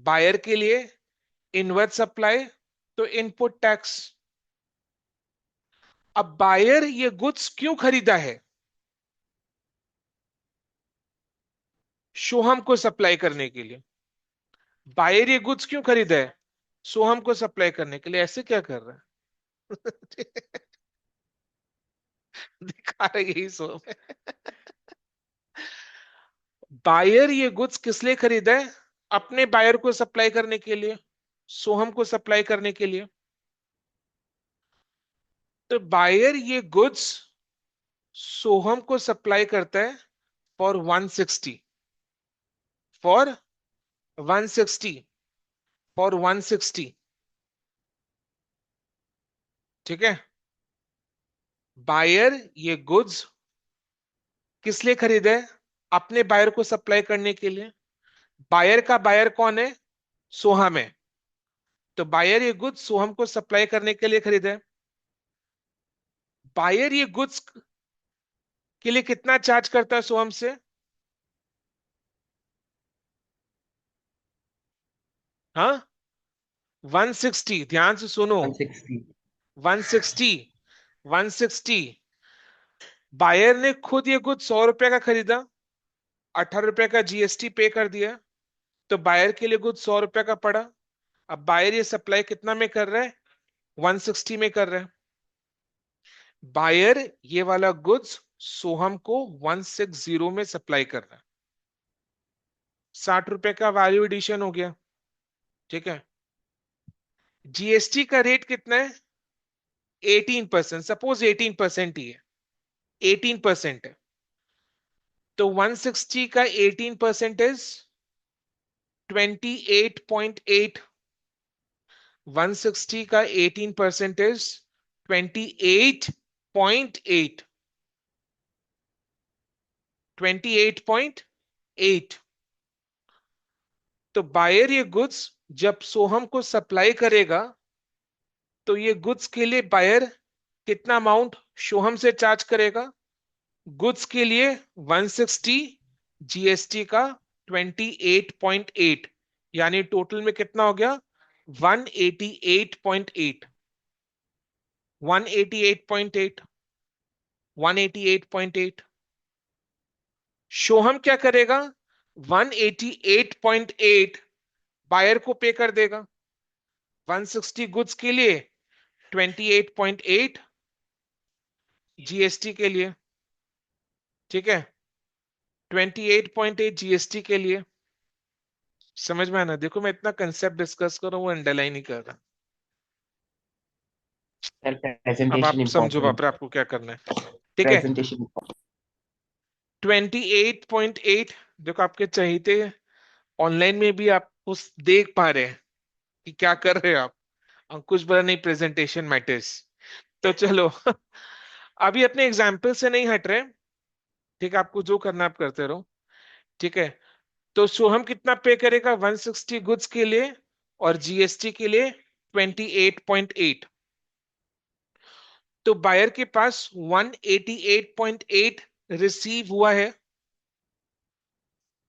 बायर के लिए इनवर्ड सप्लाई तो इनपुट टैक्स। अब बायर ये गुड्स क्यों खरीदा है? सोहम को सप्लाई करने के लिए। बायर ये गुड्स क्यों खरीदा है? सोहम को सप्लाई करने के लिए। ऐसे क्या कर रहा है? दिखा रही यही सोहम है। बायर ये गुड्स किस लिए खरीदा है? अपने बायर को सप्लाई करने के लिए, सोहम को सप्लाई करने के लिए। तो बायर ये गुड्स सोहम को सप्लाई करता है फॉर 160, फॉर 160, फॉर 160। ठीक है, बायर ये गुड्स किस लिए खरीदा है? अपने बायर को सप्लाई करने के लिए। बायर का बायर कौन है? सोहम है। तो बायर ये गुड्स सोहम को सप्लाई करने के लिए खरीदा है। बायर ये गुड्स के लिए कितना चार्ज करता है सोहम से? हाँ, 160। ध्यान से सुनो, 160। 160, 160। बायर ने खुद ये गुड 100 रुपए का खरीदा, 18 रुपए का जीएसटी पे कर दिया, तो बायर के लिए गुड 100 रुपए का पड़ा। अब बायर ये सप्लाई कितना में कर रहा है? 160 में कर रहा है। बायर ये वाला गुड्स सोहम को 160 में सप्लाई कर रहा है। 60 रुपए का वैल्यू एडिशन हो गया। ठीक है, जीएसटी का रेट कितना है? 18%। सपोज 18% ही है, 18% है। तो 160 का 18% इज 28.8, 160 का 18% 28.8, 28.8। तो बायर ये गुड्स जब सोहम को सप्लाई करेगा, तो ये गुड्स के लिए बायर कितना अमाउंट सोहम से चार्ज करेगा? गुड्स के लिए 160, जीएसटी का 28.8, यानी टोटल में कितना हो गया? 188.8, 188.8, 188.8। सोहम क्या करेगा? 188.8 बायर को पे कर देगा 160 गुड्स के लिए, 28.8 जीएसटी के लिए। ठीक है, 28.8 जीएसटी के लिए। समझ में आना? देखो मैं इतना कंसेप्ट डिस्कस कर रहा हूँ, वो अंडरलाइन ही कर रहा। सर अब प्रेजेंटेशन आप समझो इम्पोर्टेंट। बाप रे, आपको क्या करना है। ठीक है, प्रेजेंटेशन। 28.8। देखो आपके चहीते ऑनलाइन में भी आप उस देख पा रहे हैं कि क्या कर रहे हो आप। अंकुश बरा नहीं, प्रेजेंटेशन मैटर्स। तो चलो अभी अपने एग्जाम्पल से नहीं हट रहे। ठीक है, आपको जो करना आप करते रहो। ठीक है, तो सोहम कितना पे करेगा 160 गुड्स के लिए और जीएसटी के लिए 28.8। तो बायर के पास 188.8 रिसीव हुआ है।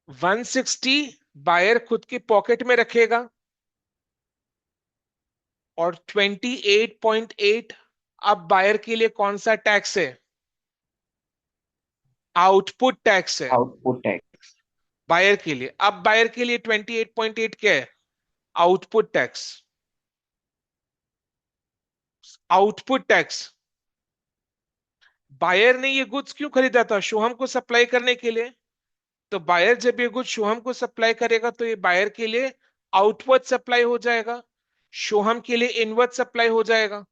160 बायर खुद के पॉकेट में रखेगा और 28.8 अब बायर के लिए कौन सा टैक्स है? आउटपुट टैक्स है आउटपुट टैक्स। बायर के लिए। अब बायर के लिए 28.8 क्या है? Output tax. Output tax. Buyer ने ये गुड्स क्यों खरीदा था? सोहम को सप्लाई करने के लिए। तो बायर जब ये गुड्स सोहम को सप्लाई करेगा, तो ये बायर के लिए आउटवर्ड सप्लाई हो जाएगा, सोहम के लिए इनवर्ड सप्लाई हो जाएगा।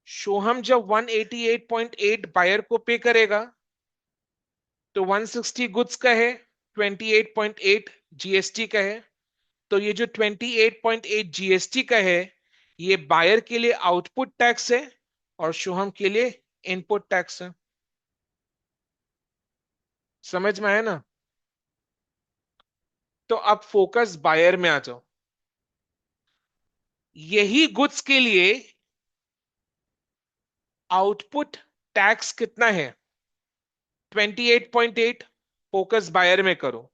सोहम जब 188.8 बायर को पे करेगा, तो 160 गुड्स का है, 28.8 जीएसटी का है। तो ये जो 28.8 जीएसटी का है, ये बायर के लिए आउटपुट टैक्स है और सोहम के लिए इनपुट टैक्स है। समझ में आया ना? तो अब फोकस बायर में आ जाओ। यही गुड्स के लिए आउटपुट टैक्स कितना है? 28.8। फोकस बायर में करो।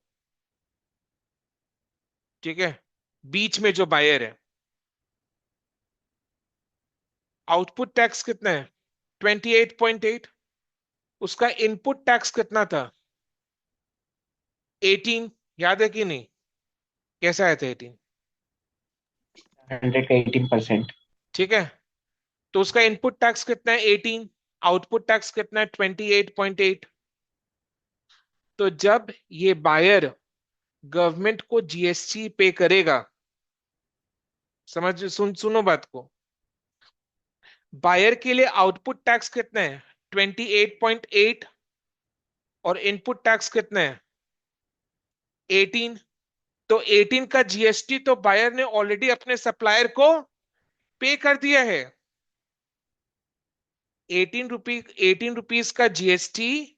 ठीक है, बीच में जो बायर है, आउटपुट टैक्स कितना है? 28.8। उसका इनपुट टैक्स कितना था? 18। याद है कि नहीं? कैसा आया था 18? 100 का 18%। ठीक है, तो उसका इनपुट टैक्स कितना है? 18। आउटपुट टैक्स कितना है? 28.8। तो जब ये बायर गवर्नमेंट को जीएसटी पे करेगा, सुनो बात को। बायर के लिए आउटपुट टैक्स कितना है? 28.8। और इनपुट टैक्स कितना है? 18। तो 18 का जीएसटी तो बायर ने ऑलरेडी अपने सप्लायर को पे कर दिया है। 18 रुपीज का जीएसटी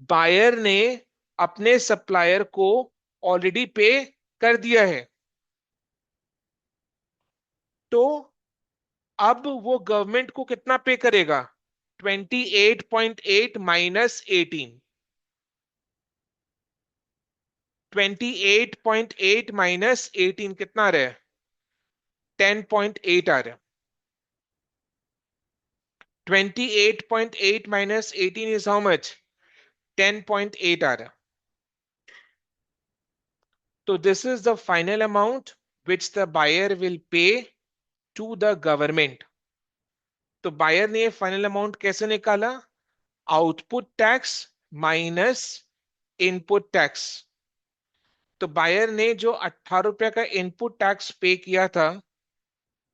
बायर ने अपने सप्लायर को ऑलरेडी पे कर दिया है। तो अब वो गवर्नमेंट को कितना पे करेगा? 28.8 माइनस 18। 28.8 माइनस 18 कितना आ रहा है? 10.8 आ रहा है। 28.8 minus 18 is how much? 10.8 आ रहा है। तो this is the final amount which the buyer will pay to the government. तो बायर ने ये फाइनल अमाउंट कैसे निकाला? Output tax minus input tax. तो बायर ने जो 18 रुपए का इनपुट टैक्स पे किया था,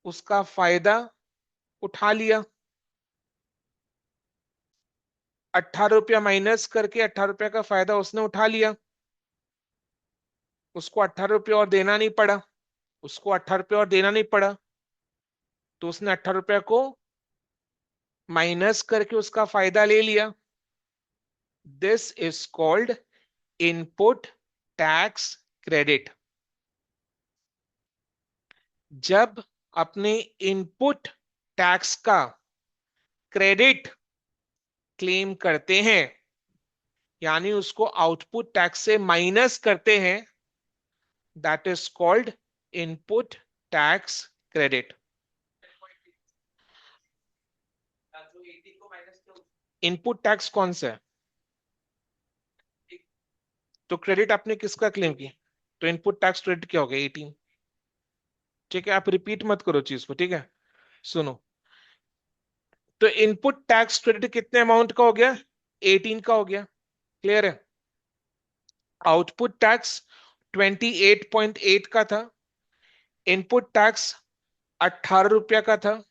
उसका फायदा उठा लिया। 18 रुपया माइनस करके 18 रुपए का फायदा उसने उठा लिया। उसको 18 रुपये और देना नहीं पड़ा, उसको 18 रुपये और देना नहीं पड़ा, तो उसने 18 रुपये को माइनस करके उसका फायदा ले लिया। This is called input tax credit. जब अपने इनपुट टैक्स का क्रेडिट क्लेम करते हैं, यानी उसको आउटपुट टैक्स से माइनस करते हैं, that is called input tax credit. Input tax कौन सा है? तो क्रेडिट आपने किसका क्लेम की? तो इनपुट टैक्स क्रेडिट क्या हो गया? 18। ठीक है, आप रिपीट मत करो चीज को, ठीक है? सुनो, तो इनपुट टैक्स क्रेडिट कितने अमाउंट का हो गया? 18 का हो गया। क्लियर है? आउटपुट टैक्स 28.8 का था, इनपुट टैक्स 18 रुपया का था।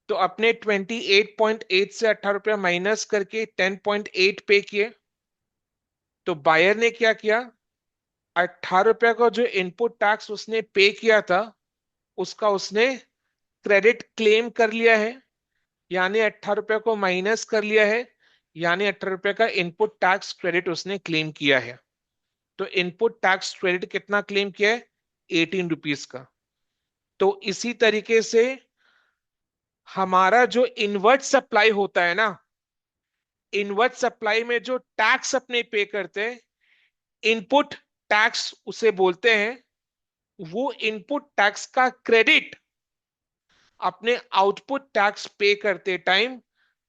तो अपने 28.8 से 18 रुपया माइनस करके 10.8 पे किए। तो बायर ने क्या किया? 18 रुपया का जो इनपुट टैक्स उसने पे किया था, उसका उसने क्रेडिट क्लेम कर लिया है, यानी 18 रुपया को माइनस कर लिया है, यानी 18 रुपया का इनपुट टैक्स क्रेडिट उसने क्लेम किया है। तो इनपुट टैक्स क्रेडिट कितना क्लेम किया है? 18 रुपीज का। तो इसी तरीके से हमारा जो इनवर्ट सप्लाई होता है ना, इनवर्ट सप्लाई में जो टैक्स अपने पे करते हैं, इनपुट टैक्स उसे बोलते हैं, वो इनपुट टैक्स का क्रेडिट अपने आउटपुट टैक्स पे करते टाइम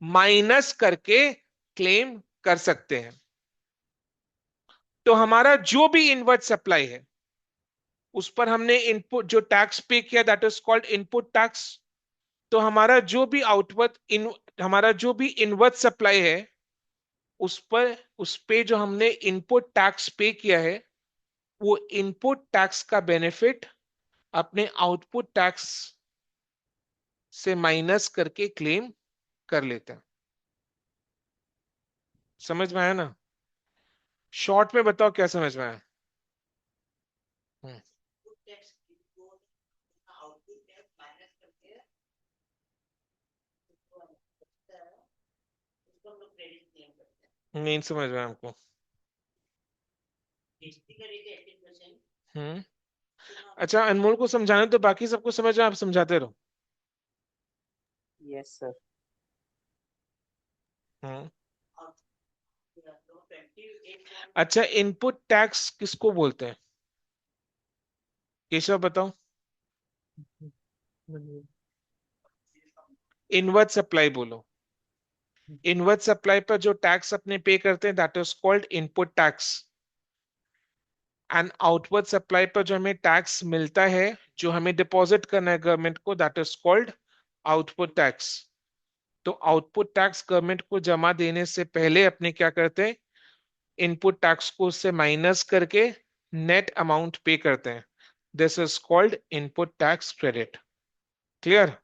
माइनस करके क्लेम कर सकते हैं। तो हमारा जो भी इनवर्ट सप्लाई है, उस पर हमने इनपुट जो टैक्स पे किया, that is called input tax. तो हमारा जो भी इनवर्ट सप्लाई है, उस पे जो हमने इनपुट टैक्स पे किया है, वो इनपुट टैक्स का बेनिफिट अपने आउटपुट टैक्स से माइनस करके क्लेम कर लेते हैं। समझ में आया ना? शॉर्ट में बताओ क्या समझ में आया? हम्म, नहीं समझ में आया हमको। हम्म। अच्छा, अनमोल को समझाना तो बाकी सबको समझ में, आप समझाते रहो। Yes sir. हम्म। अच्छा, इनपुट टैक्स किसको बोलते हैं? केशव बताओ। इनवर्ट सप्लाई बोलो। इनवर्ट सप्लाई पर जो टैक्स अपने पे करते हैं, that is called input tax. And outward supply पर जो हमें टैक्स मिलता है, जो हमें डिपॉजिट करना है गवर्नमेंट को, that is called output tax. तो आउटपुट टैक्स गवर्नमेंट को जमा देने से पहले अपने क्या करते हैं? इनपुट टैक्स को उससे माइनस करके नेट अमाउंट पे करते हैं। This is called input tax credit. Clear?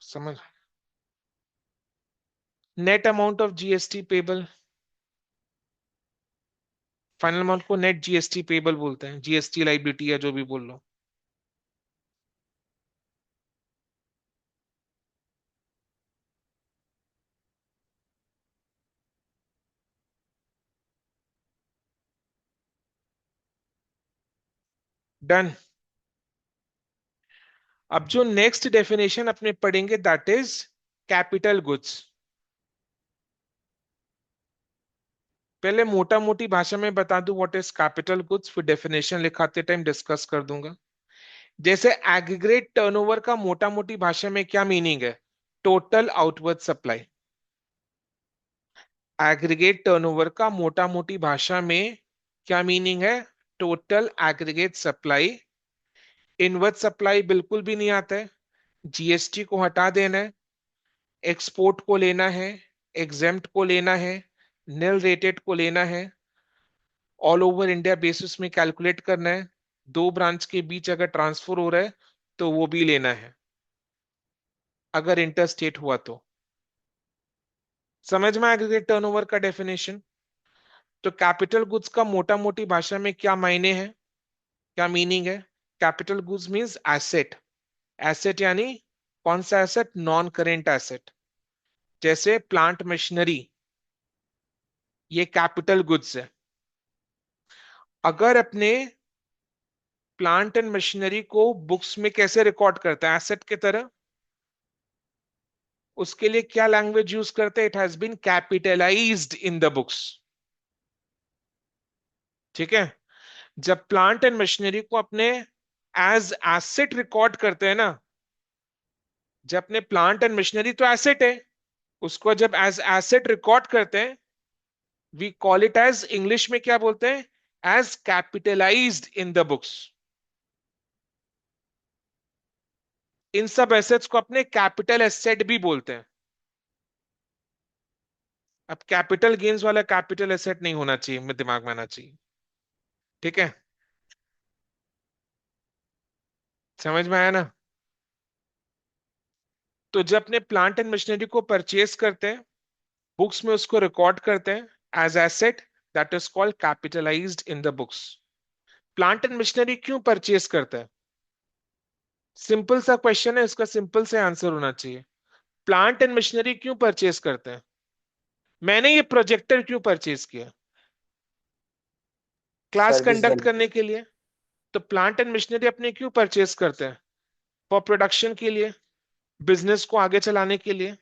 समझ? Net amount of GST payable, final amount को नेट जीएसटी पेबल बोलते हैं, जीएसटी लाइबिलिटी या जो भी बोल लो। डन। अब जो नेक्स्ट डेफिनेशन अपने पढ़ेंगे, दैट इज कैपिटल गुड्स। पहले मोटा मोटी भाषा में बता दूं व्हाट इज कैपिटल गुड्स, फिर डेफिनेशन लिखाते टाइम डिस्कस कर दूंगा। जैसे एग्रीगेट टर्नओवर का मोटा मोटी भाषा में क्या मीनिंग है? Total outward supply. Aggregate turnover का मोटा मोटी भाषा में क्या मीनिंग है? Total aggregate supply. Inward supply बिल्कुल भी नहीं आता है, जीएसटी को हटा देना है, एक्सपोर्ट को लेना है, एग्जेम्प्ट को लेना है, निल रेटेड को लेना है, ऑल ओवर इंडिया बेसिस में कैलकुलेट करना है, दो ब्रांच के बीच अगर ट्रांसफर हो रहा है तो वो भी लेना है, अगर इंटर स्टेट हुआ तो। समझ में एग्रीगेट टर्नओवर का डेफिनेशन? तो कैपिटल गुड्स का मोटा मोटी भाषा में क्या मायने है, क्या मीनिंग है? Capital goods means asset. Asset यानी कौन सा एसेट? Non current asset. जैसे प्लांट मशीनरी, ये कैपिटल गुड्स है। अगर अपने प्लांट एंड मशीनरी को बुक्स में कैसे रिकॉर्ड करता है? एसेट की तरह। उसके लिए क्या लैंग्वेज यूज करते हैं? It has been capitalised in the books. ठीक है। जब प्लांट एंड मशीनरी को अपने एज एसेट रिकॉर्ड करते हैं ना, जब अपने प्लांट एंड मशीनरी तो एसेट है, उसको जब एज एसेट रिकॉर्ड करते हैं, we call it as, English में क्या बोलते हैं? As capitalised in the books. इन सब एसेट्स को अपने कैपिटल एसेट भी बोलते हैं। अब कैपिटल गेन्स वाला कैपिटल एसेट नहीं होना चाहिए, मेरे दिमाग में आना चाहिए। ठीक है, समझ में आया ना? तो जब अपने प्लांट एंड मशीनरी को परचेज करते हैं, बुक्स में उसको रिकॉर्ड करते हैं as asset, that is called capitalised in the books. Plant and machinery क्यों परचेज करते हैं? सिंपल सा क्वेश्चन है, इसका सिंपल से आंसर होना चाहिए। प्लांट एंड मशीनरी क्यों परचेज करते हैं? मैंने ये प्रोजेक्टर क्यों परचेज किया? क्लास सर्विस कंडक्ट देने के करने के लिए। तो प्लांट एंड मशीनरी अपने क्यों परचेज करते हैं? फॉर प्रोडक्शन के लिए, बिजनेस को आगे चलाने के लिए।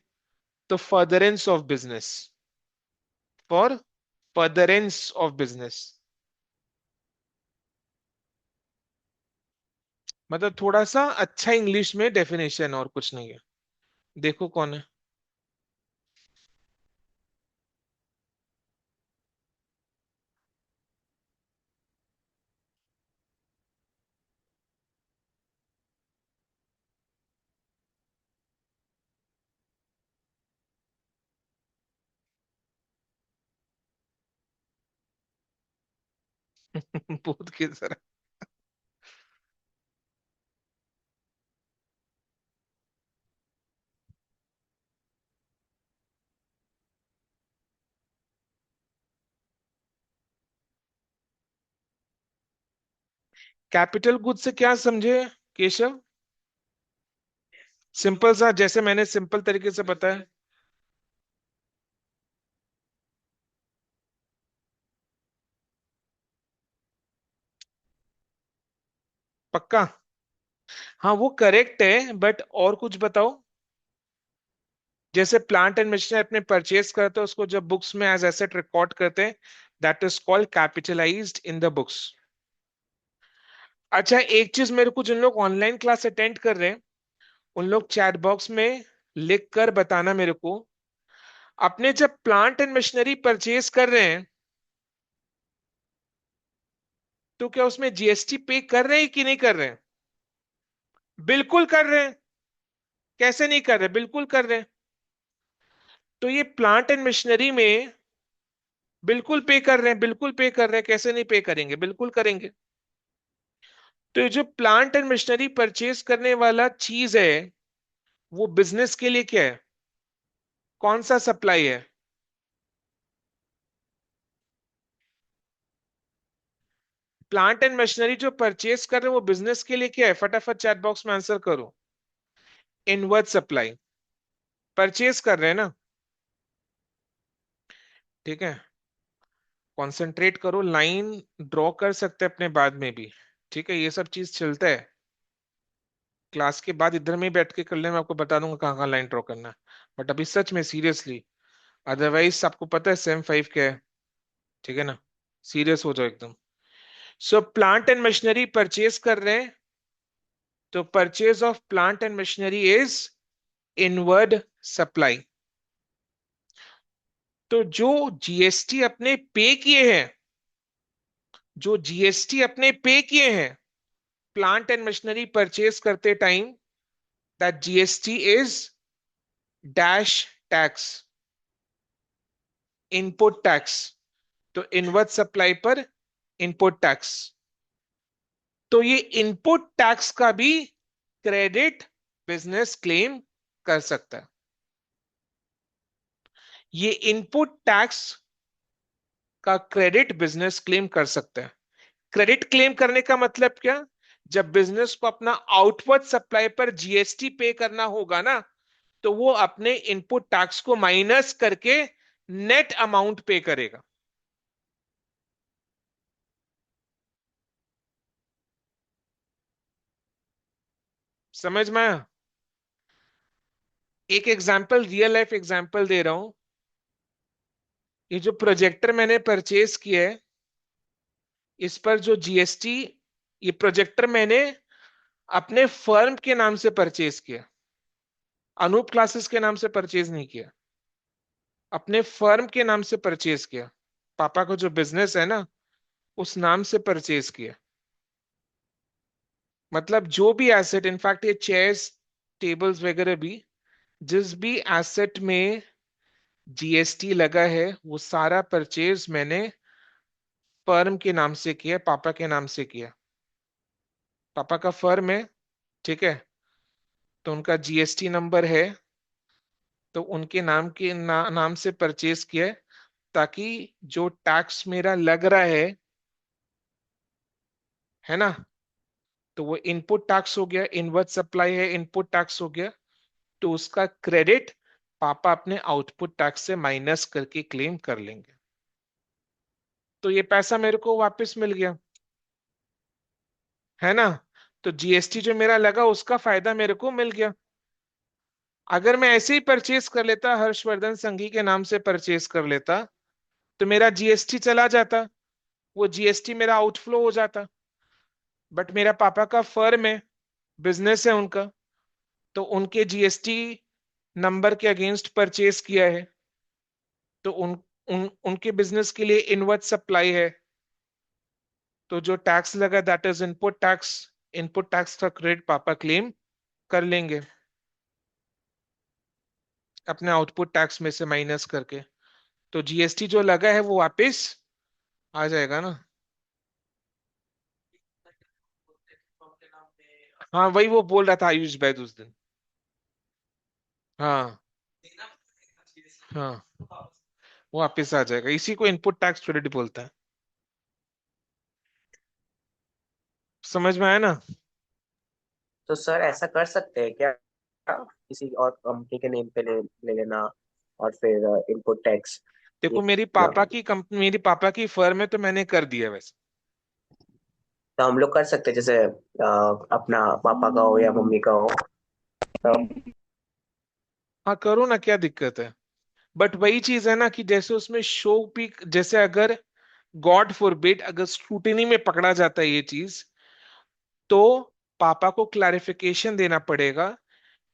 तो furtherance of business, for furtherance of business. मतलब थोड़ा सा अच्छा इंग्लिश में डेफिनेशन, और कुछ नहीं है। देखो कौन है। भूत की तरह। कैपिटल गुड्स से क्या समझे केशव? सिंपल सा, जैसे मैंने सिंपल तरीके से बताया। पक्का? हाँ वो करेक्ट है, बट और कुछ बताओ। जैसे प्लांट एंड मशीनरी अपने परचेज करते हैं, उसको जब बुक्स में एज एसेट रिकॉर्ड करते हैं, that is called capitalised in the books. अच्छा, एक चीज मेरे को, जिन लोग ऑनलाइन क्लास अटेंड कर रहे हैं, उन लोग चैट बॉक्स में लिख कर बताना मेरे को, अपने जब प्लांट एंड मशीनरी परचेज कर रहे हैं, तो क्या उसमें जीएसटी पे कर रहे हैं कि नहीं कर रहे हैं? बिल्कुल कर रहे हैं। कैसे नहीं कर रहे? बिल्कुल कर रहे हैं। तो ये प्लांट एंड मशीनरी में बिल्कुल पे कर रहे हैं, बिल्कुल पे कर रहे हैं। कैसे नहीं पे करेंगे? बिल्कुल करेंगे। तो ये जो प्लांट एंड मशीनरी परचेज करने वाला चीज है, वो बिजनेस के लिए क्या है? कौन सा सप्लाई है? प्लांट एंड मशीनरी जो परचेज कर रहे हैं, वो बिजनेस के लिए क्या है? फटाफट चैट बॉक्स में आंसर करो। Inward supply. परचेज कर रहे हैं ना? ठीक है, कंसंट्रेट करो। लाइन ड्रॉ कर सकते हैं अपने बाद में भी। ठीक है, ये सब चीज चलता है। क्लास के बाद इधर में ही बैठ के कर लेना, मैं आपको बता दूंगा कहाँ कहाँ लाइन ड्रॉ करना है। बट अभी सच में सीरियसली, अदरवाइज आपको पता है सेम 5 क्या है। ठीक है ना? सीरियस हो जाओ एकदम। सो प्लांट एंड मशीनरी परचेज कर रहे हैं, तो purchase of plant and machinery is inward supply. तो जो जीएसटी अपने पे किए हैं, जो जीएसटी अपने पे किए हैं प्लांट एंड मशीनरी परचेज करते time, that GST is dash tax, input tax. तो इनवर्ड सप्लाई पर इनपुट टैक्स। तो ये इनपुट टैक्स का भी क्रेडिट बिजनेस क्लेम कर सकता है। ये इनपुट टैक्स का क्रेडिट बिजनेस क्लेम कर सकता है। क्रेडिट क्लेम करने का मतलब क्या? जब बिजनेस को अपना आउटवर्ड सप्लाई पर जीएसटी पे करना होगा ना, तो वो अपने इनपुट टैक्स को माइनस करके नेट अमाउंट पे करेगा। समझ में आया? एक एग्जांपल, रियल लाइफ एग्जांपल दे रहा हूं। ये जो प्रोजेक्टर मैंने परचेज किया है, इस पर जो जीएसटी, ये प्रोजेक्टर मैंने अपने फर्म के नाम से परचेज किया, अनूप क्लासेस के नाम से परचेज नहीं किया, अपने फर्म के नाम से परचेज किया। पापा का जो बिजनेस है ना, उस नाम से परचेज किया। मतलब जो भी एसेट, इनफैक्ट ये चेयर्स, टेबल्स वगैरह भी, जिस भी एसेट में जीएसटी लगा है, वो सारा परचेज मैंने फर्म के नाम से किया, पापा के नाम से किया। पापा का फर्म है, ठीक है, तो उनका जीएसटी नंबर है, तो उनके नाम के नाम से परचेज किया है, ताकि जो टैक्स मेरा लग रहा है ना, तो वो इनपुट टैक्स हो गया, इनवर्ट सप्लाई है, इनपुट टैक्स हो गया, तो उसका क्रेडिट पापा अपने आउटपुट टैक्स से माइनस करके क्लेम कर लेंगे। तो ये पैसा मेरे को वापस मिल गया, है ना? तो जीएसटी जो मेरा लगा, उसका फायदा मेरे को मिल गया। अगर मैं ऐसे ही परचेज कर लेता, हर्षवर्धन संघी के नाम से परचेज कर लेता, तो मेरा जीएसटी चला जाता, वो जीएसटी मेरा आउटफ्लो हो जाता। बट मेरा पापा का फर्म है, बिजनेस है उनका, तो उनके जीएसटी नंबर के अगेंस्ट परचेज किया है, तो उनके बिजनेस के लिए इनवर्ट सप्लाई है, तो जो टैक्स लगा that is input tax. Input tax का क्रेडिट पापा क्लेम कर लेंगे अपने आउटपुट टैक्स में से माइनस करके। तो जीएसटी जो लगा है वो वापस आ जाएगा ना। हाँ, वही वो बोल रहा था आयुष वैद उस दिन। हाँ, हाँ, वो वापस आ जाएगा, इसी को इनपुट टैक्स क्रेडिट बोलता है। समझ में आया ना? तो सर ऐसा कर सकते हैं क्या, किसी और कंपनी के नेम पे ले लेना, और फिर इनपुट टैक्स ये देखो, मेरी ना। पापा की कंपनी, मेरी पापा की फर्म है, तो मैंने कर दिया वैसे। तो हम लोग कर सकते हैं, जैसे अपना पापा का हो या मम्मी का हो, तो हाँ, करो ना, क्या दिक्कत है? बट वही चीज है ना, कि जैसे उसमें शो भी, जैसे अगर गॉड फॉरबिड अगर स्क्रूटिनी में पकड़ा जाता है ये चीज, तो पापा को क्लैरिफिकेशन देना पड़ेगा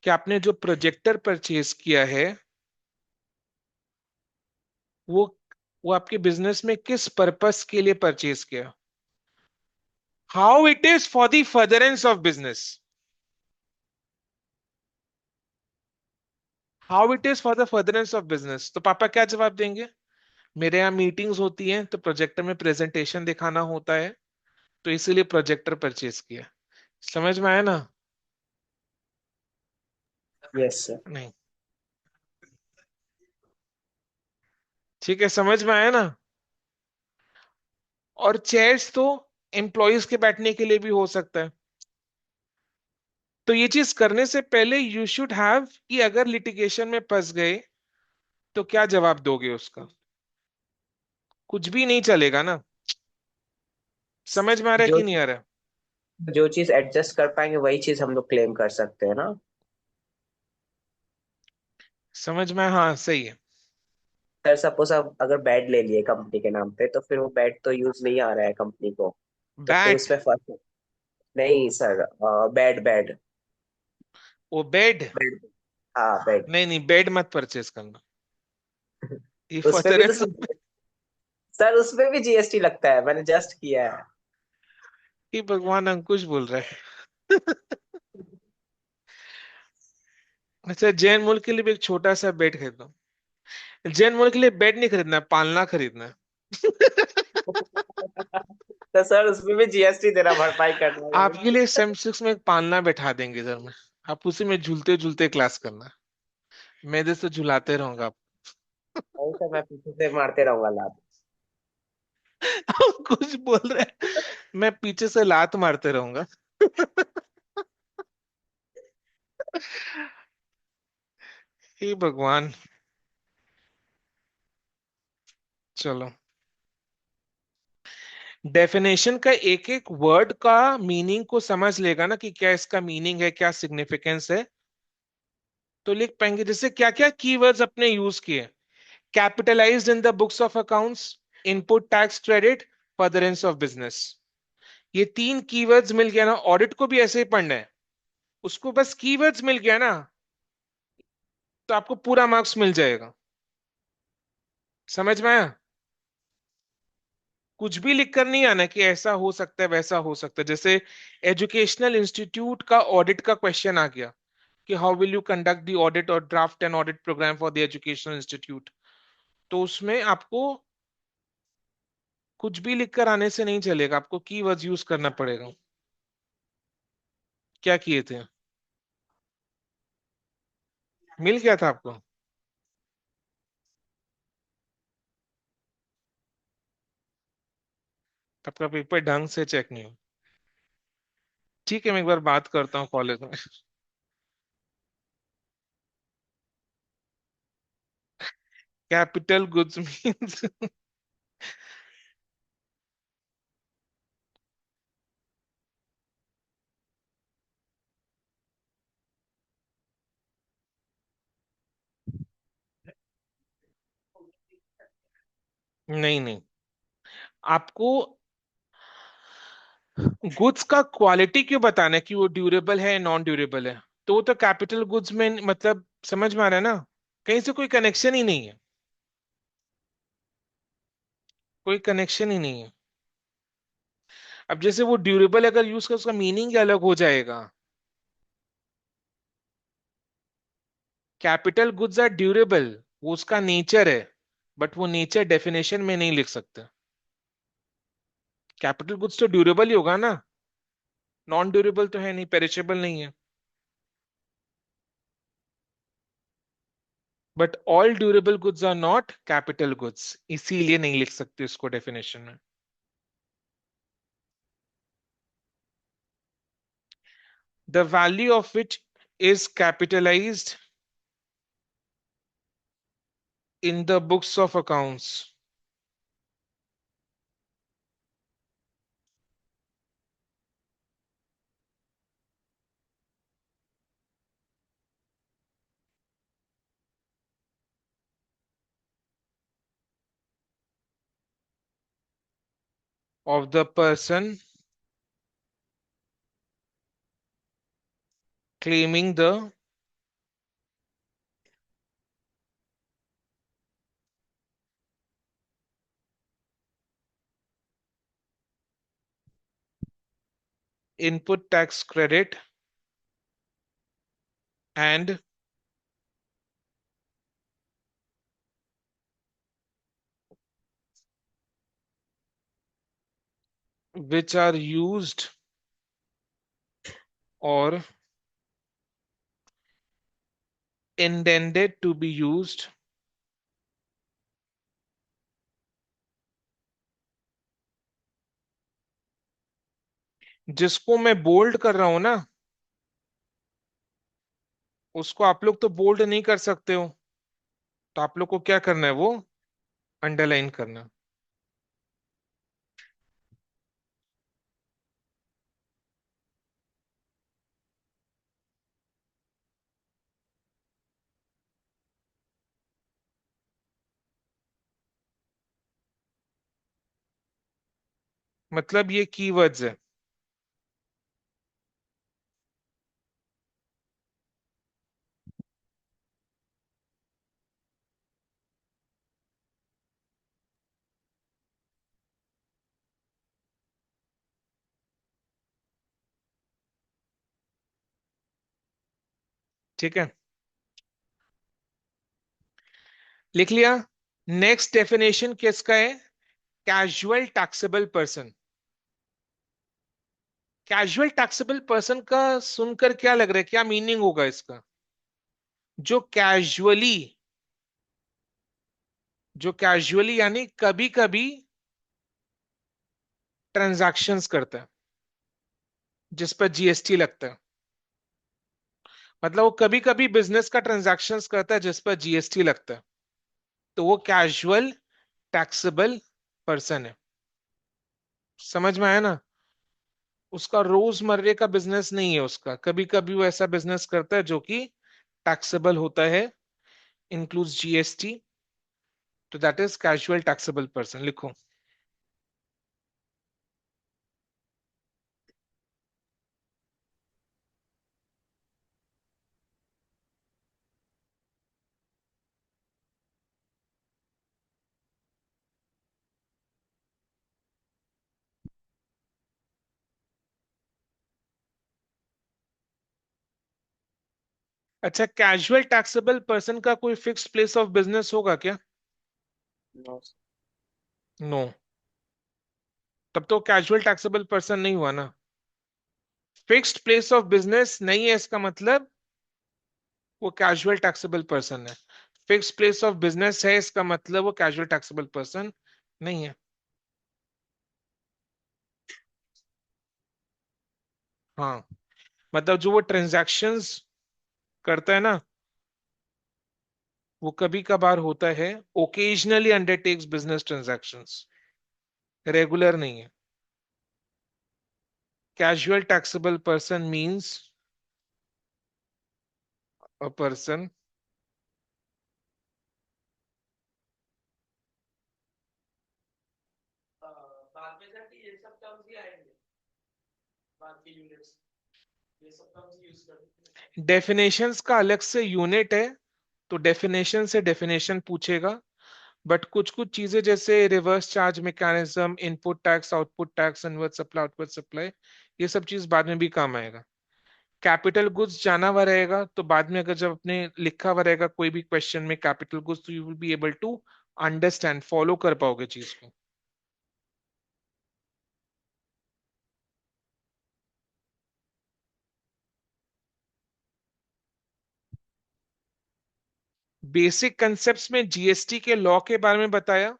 कि आपने जो प्रोजेक्टर परचेज किया है, वो वो आपके बिजनेस में किस पर्पस के लिए परचेज किया, how it is for the furtherance of business, how it is for the furtherance of business. तो पापा क्या जवाब देंगे? मेरे यहाँ मीटिंग्स होती हैं, तो प्रोजेक्टर में प्रेजेंटेशन दिखाना होता है, तो इसीलिए प्रोजेक्टर परचेज किया। समझ में आया ना? Yes sir. नहीं, ठीक है, समझ में आया ना? और चेयर्स तो एम्प्लॉयज के बैठने के लिए भी हो सकता है। तो ये चीज करने से पहले यू शुड हैव, कि अगर लिटिगेशन में फंस गए तो क्या जवाब दोगे उसका? कुछ भी नहीं चलेगा ना। समझ में आ रहा है जो कि नहीं आ रहा? जो चीज एडजस्ट कर पाएंगे वही चीज हम लोग क्लेम कर सकते हैं ना। समझ में, हाँ, सही है। सर सपोज आप अगर बेड ले लिए कंपनी के नाम पे, तो फिर वो बेड तो यूज नहीं आ रहा है कंपनी को, तो फिर बैट, उसमें फर्क नहीं सर। बेड बेड वो बेड, बेड। हाँ बेड। नहीं नहीं, बेड मत परचेज करना, ये उसमें भी तो फर्दरेंस ऑफ। सर उसमें भी जीएसटी लगता है, मैंने जस्ट किया है। ये भगवान, अंकुश बोल रहा है। अच्छा, जैन मुल्क के लिए भी एक छोटा सा बेड खरीदो। जैन मुल्क के लिए बेड नहीं खरीदना है, पालना खरीदना है। तो सर उसमें भी जीएसटी देना, भरपाई करना आपके है। लिए सेम 6 में एक पालना बैठा देंगे इधर में, आप उसी में झूलते झूलते क्लास करना, मैं इधर से झुलाते रहूंगा आप। नहीं सर, मैं पीछे से मारते रहूंगा लात। कुछ बोल रहे हैं, मैं पीछे से लात मारते रहूंगा। हे भगवान। चलो, डेफिनेशन का एक एक वर्ड का मीनिंग को समझ लेगा ना कि क्या इसका मीनिंग है, क्या सिग्निफिकेंस है, तो लिख पाएंगे। जैसे क्या क्या कीवर्ड्स अपने यूज किए: capitalised in the books of accounts, input tax credit, furtherance of business. ये तीन कीवर्ड्स मिल गया ना, ऑडिट को भी ऐसे ही पढ़ना है, उसको बस कीवर्ड्स मिल गया ना, तो आपको पूरा मार्क्स मिल जाएगा। समझ में आया? कुछ भी लिख कर नहीं आना कि ऐसा हो सकता है वैसा हो सकता है। जैसे एजुकेशनल इंस्टीट्यूट का ऑडिट का क्वेश्चन आ गया कि how will you conduct the audit और draft an audit programme for the educational institute, तो उसमें आपको कुछ भी लिखकर आने से नहीं चलेगा, आपको कीवर्ड्स यूज करना पड़ेगा। क्या किए थे? मिल गया था आपको? आपका पेपर ढंग से चेक नहीं हो। ठीक है, मैं एक बार बात करता हूँ कॉलेज में। कैपिटल गुड्स मीन्स नहीं नहीं, आपको गुड्स का क्वालिटी क्यों बताना है कि वो ड्यूरेबल है नॉन ड्यूरेबल है? तो वो तो कैपिटल गुड्स में मतलब समझ में आ रहा है ना, कहीं से कोई कनेक्शन ही नहीं है, कोई कनेक्शन ही नहीं है। अब जैसे वो ड्यूरेबल अगर यूज कर, उसका मीनिंग ही अलग हो जाएगा। कैपिटल गुड्स आर ड्यूरेबल, वो उसका नेचर है, बट वो नेचर डेफिनेशन में नहीं लिख सकते। कैपिटल गुड्स तो ड्यूरेबल ही होगा ना, नॉन ड्यूरेबल तो है नहीं, पेरिशेबल नहीं है। But all durable goods are not capital goods, इसीलिए नहीं लिख सकते उसको डेफिनेशन में। The value of which is capitalized in the books of accounts of the person claiming the input tax credit and which are used or intended to be used जिसको मैं bold कर रहा हूं ना, उसको आप लोग तो बोल्ड नहीं कर सकते हो, तो आप लोग को क्या करना है, वो अंडरलाइन करना है। मतलब ये कीवर्ड्स है। ठीक है, लिख लिया। नेक्स्ट डेफिनेशन किसका है? Casual taxable person. Casual taxable person का सुनकर क्या लग रहा है, क्या मीनिंग होगा इसका? जो कैजुअली, जो कैजुअली यानी कभी कभी ट्रांजैक्शंस करता है जिस पर जीएसटी लगता है। मतलब वो कभी कभी बिजनेस का ट्रांजैक्शंस करता है जिस पर जीएसटी लगता है, तो वो कैजुअल टैक्सेबल पर्सन है। समझ में आया ना? उसका रोजमर्रे का बिजनेस नहीं है, उसका कभी कभी वो ऐसा बिजनेस करता है जो कि टैक्सेबल होता है, इंक्लूड्स जीएसटी, तो that is casual taxable person. लिखो। अच्छा, कैजुअल टैक्सेबल पर्सन का कोई फिक्स्ड प्लेस ऑफ बिजनेस होगा क्या? नो। नो। तब तो कैजुअल टैक्सेबल पर्सन नहीं हुआ ना। फिक्स्ड प्लेस ऑफ बिजनेस नहीं है इसका मतलब वो कैजुअल टैक्सेबल पर्सन है। फिक्स्ड प्लेस ऑफ बिजनेस है इसका मतलब वो कैजुअल टैक्सेबल पर्सन नहीं है। हाँ, मतलब जो वो ट्रांजैक्शंस करता है ना, वो कभी कभार होता है, occasionally undertakes business transactions, regular नहीं है। Casual taxable person means a person बाद में जाके ये सब टर्म्स ही आएंगे, बाद के यूनिट्स, ये सब टर्म्स यूज कर। डेफिनेशंस का अलग से यूनिट है, तो डेफिनेशन से डेफिनेशन पूछेगा। बट कुछ कुछ चीजें जैसे reverse charge mechanism, input tax, output tax, inward supply, outward supply, ये सब चीज बाद में भी काम आएगा। कैपिटल गुड्स जाना हुआ रहेगा, तो बाद में अगर जब अपने लिखा हुआ रहेगा कोई भी क्वेश्चन में कैपिटल गुड्स, तो you will be able to understand, follow कर पाओगे चीज को। बेसिक कंसेप्ट्स में जीएसटी के लॉ के बारे में बताया।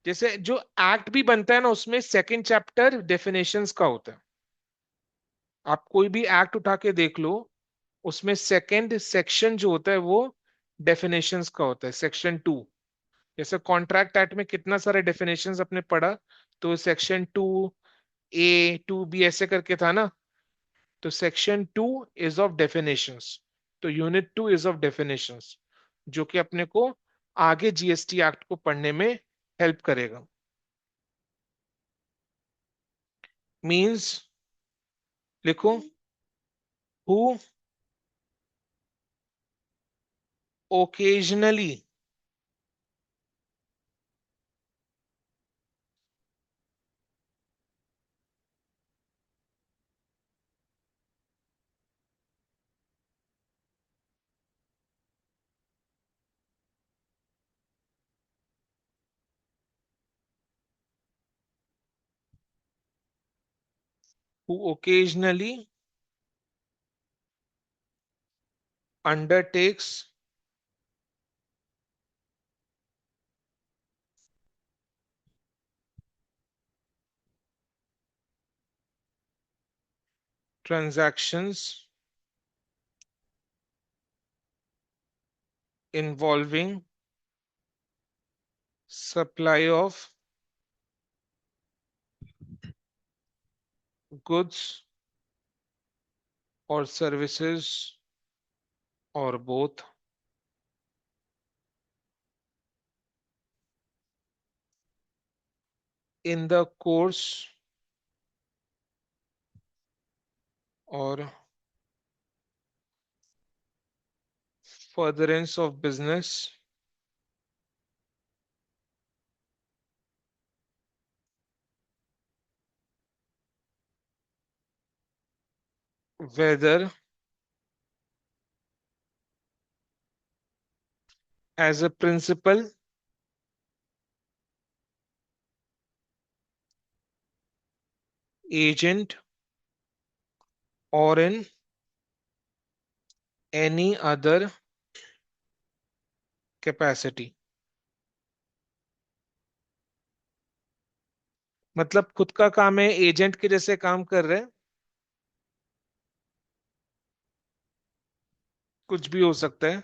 जैसे जो एक्ट भी बनता है ना, उसमें सेकंड चैप्टर डेफिनेशंस का होता है। आप कोई भी एक्ट उठा के देख लो, उसमें सेकंड सेक्शन जो होता है वो डेफिनेशंस का होता है, सेक्शन 2। जैसे कॉन्ट्रैक्ट एक्ट में कितना सारे डेफिनेशंस अपने पढ़ा, तो सेक्शन 2A 2B ऐसे करके था ना। तो सेक्शन 2 इज ऑफ डेफिनेशंस, तो यूनिट 2 इज ऑफ डेफिनेशंस, जो कि अपने को आगे जीएसटी एक्ट को पढ़ने में हेल्प करेगा। मींस, लिखो, who occasionally who occasionally undertakes transactions involving supply of goods or services or both in the course or furtherance of business, whether as a principal, agent, or in any other capacity. मतलब खुद का काम है, agent के जैसे काम कर रहे हैं, कुछ भी हो सकता है।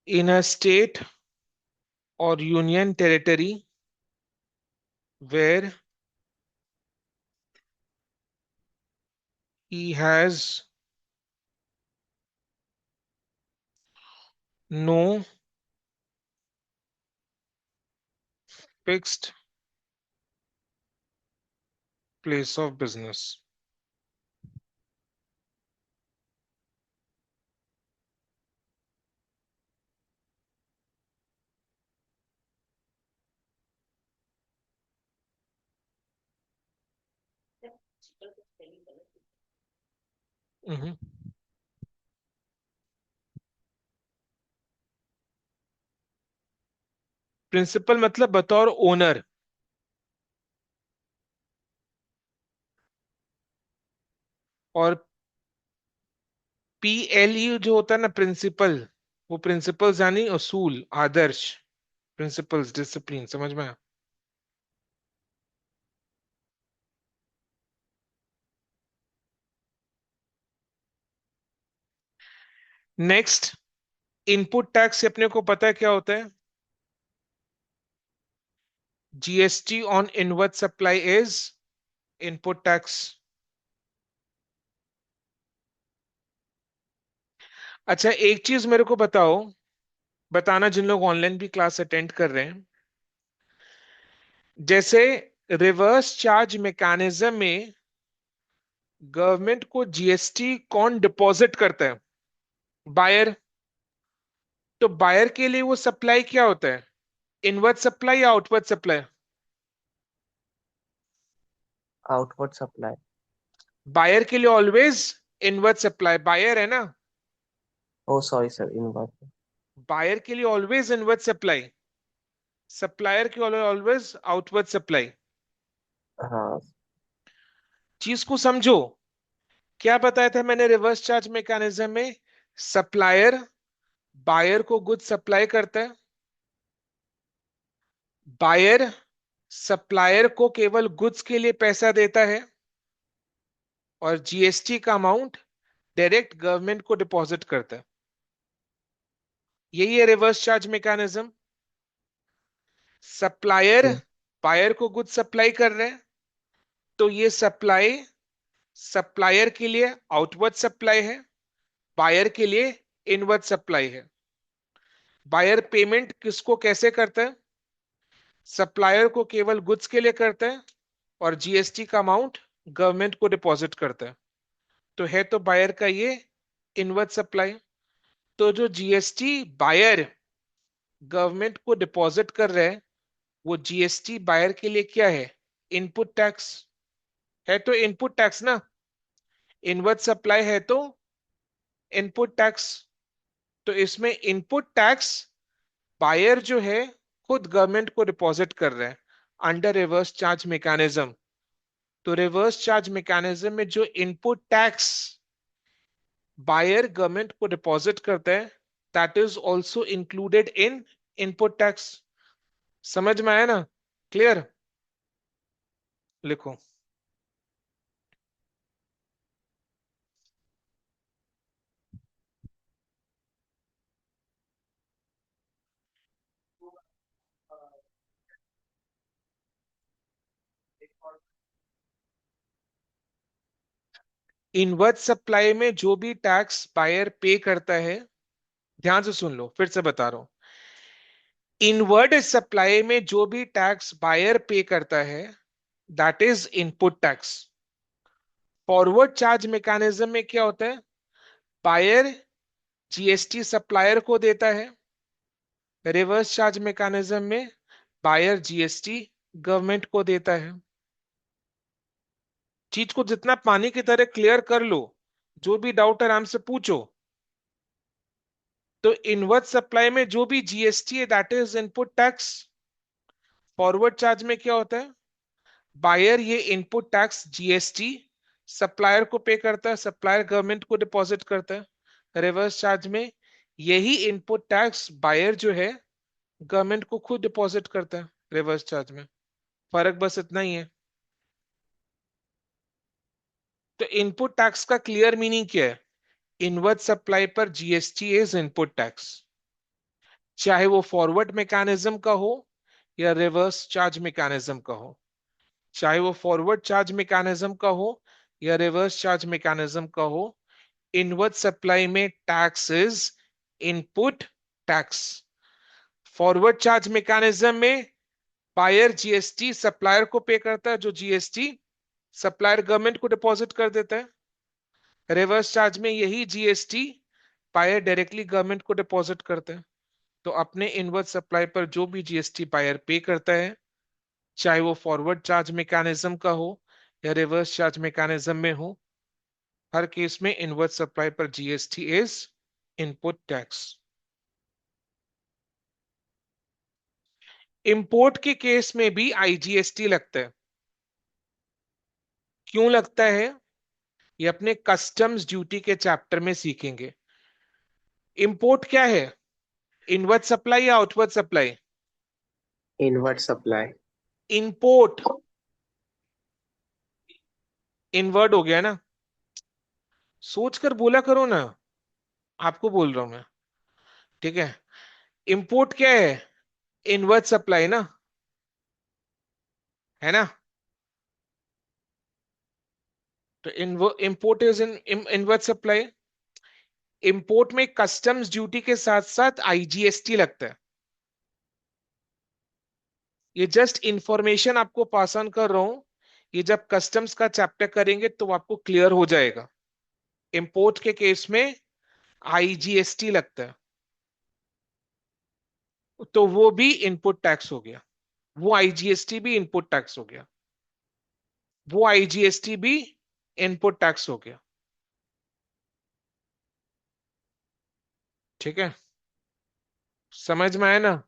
इन अ स्टेट और union territory where he has no fixed place of business. Principal मतलब बतौर ओनर, और PLE जो होता है ना प्रिंसिपल, वो प्रिंसिपल्स यानी असूल, आदर्श, प्रिंसिपल्स, डिसिप्लिन, समझ में आया? नेक्स्ट, इनपुट टैक्स अपने को पता है क्या होता है। GST on inward supply is input tax. अच्छा, एक चीज मेरे को बताओ, बताना जिन लोग ऑनलाइन भी क्लास अटेंड कर रहे हैं, जैसे रिवर्स चार्ज मैकेनिज्म में गवर्नमेंट को GST कौन डिपॉजिट करता है? बायर। तो बायर के लिए वो सप्लाई क्या होता है, इनवर्ड सप्लाई या outward supply? Outward supply. Buyer के लिए ऑलवेज इनवर्ड सप्लाई, बायर है ना, oh sorry sir, inward. Buyer के लिए ऑलवेज इनवर्ड सप्लाई, सप्लायर के लिए ऑलवेज आउटवर्ड सप्लाई। हाँ। चीज को समझो, क्या बताया था मैंने रिवर्स चार्ज मैकेनिज्म में, सप्लायर बायर को गुड्स सप्लाई करता है, बायर सप्लायर को केवल गुड्स के लिए पैसा देता है, और GST का अमाउंट डायरेक्ट गवर्नमेंट को डिपॉजिट करता है। यही है reverse charge mechanism. Supplier okay. Buyer को गुड्स सप्लाई कर रहे हैं, तो ये सप्लाई सप्लायर के लिए आउटवर्ड सप्लाई है, बायर के लिए इनवर्ड सप्लाई है। बायर पेमेंट किसको कैसे करता है? सप्लायर को केवल गुड्स के लिए करता है, और GST का अमाउंट गवर्नमेंट को डिपॉजिट करता है। तो है तो बायर का ये इनवर्ड सप्लाई। तो जो GST बायर गवर्नमेंट को डिपॉजिट कर रहे हैं, वो GST बायर के लिए क्या है, इनपुट टैक्स। है तो इनपुट टैक्स ना, इनवर्ड सप्लाई है तो इनपुट टैक्स। तो इसमें इनपुट टैक्स बायर जो है खुद गवर्नमेंट को डिपॉजिट कर रहे हैं अंडर रिवर्स चार्ज मैकेनिज्म। तो रिवर्स चार्ज मैकेनिज्म में जो इनपुट टैक्स बायर गवर्नमेंट को डिपॉजिट करता है, that is also included in input tax. समझ में आया ना? क्लियर? लिखो। इनवर्ड सप्लाई में जो भी टैक्स बायर पे करता है, ध्यान से सुन लो, फिर से बता रहा हूं, इनवर्ड सप्लाई में जो भी टैक्स बायर पे करता है, that is input tax. Forward charge mechanism में क्या होता है, बायर GST सप्लायर को देता है, रिवर्स चार्ज मैकेनिज्म में बायर GST गवर्नमेंट को देता है। चीज को जितना पानी की तरह क्लियर कर लो, जो भी डाउट आराम से पूछो। तो इनवर्ड सप्लाई में जो भी GST है, that is input tax. Forward charge में क्या होता है, बायर ये इनपुट टैक्स GST सप्लायर को पे करता है, सप्लायर गवर्नमेंट को डिपॉजिट करता है। रिवर्स चार्ज में यही इनपुट टैक्स बायर जो है गवर्नमेंट को खुद डिपॉजिट करता है रिवर्स चार्ज में। फर्क बस इतना ही है। तो इनपुट टैक्स का क्लियर मीनिंग क्या है? इनवर्ड सप्लाई पर जीएसटी इज इनपुट टैक्स, चाहे वो फॉरवर्ड मैकेनिज्म का हो या रिवर्स चार्ज मैकेनिज्म का हो। चाहे वो फॉरवर्ड चार्ज मैकेनिज्म का हो या रिवर्स चार्ज मैकेनिज्म का हो, इनवर्ड सप्लाई में tax is input tax. Forward charge mechanism में बायर जीएसटी सप्लायर को पे करता है, जो जीएसटी सप्लायर गवर्नमेंट को डिपॉजिट कर देता है। रिवर्स चार्ज में यही जीएसटी बायर डायरेक्टली गवर्नमेंट को डिपॉजिट करता है। तो अपने इनवर्ड सप्लाई पर जो भी जीएसटी बायर पे करता है, चाहे वो फॉरवर्ड चार्ज मैकेनिज्म का हो या रिवर्स चार्ज मैकेनिज्म में हो, हर केस में इनवर्ड सप्लाई पर GST is input tax. Import के केस में भी आईजीएसटी लगता है। क्यों लगता है? ये अपने कस्टम्स ड्यूटी के चैप्टर में सीखेंगे। इंपोर्ट क्या है? इनवर्ड सप्लाई या outward supply? Inward supply. Import inward हो गया ना। सोच कर बोला करो ना, आपको बोल रहा हूं मैं। ठीक है। इंपोर्ट क्या है? इनवर्ड सप्लाई ना, है ना। तो import is inward supply. Import में कस्टम्स ड्यूटी के साथ साथ आईजीएसटी लगता है। ये जस्ट इंफॉर्मेशन आपको पास ऑन कर रहा हूं। ये जब कस्टम्स का चैप्टर करेंगे तो आपको क्लियर हो जाएगा। इंपोर्ट के केस में आईजीएसटी लगता है, तो वो भी इनपुट टैक्स हो गया। वो आईजीएसटी भी इनपुट टैक्स हो गया। वो आईजीएसटी भी इनपुट टैक्स हो गया। ठीक है, समझ में आया ना।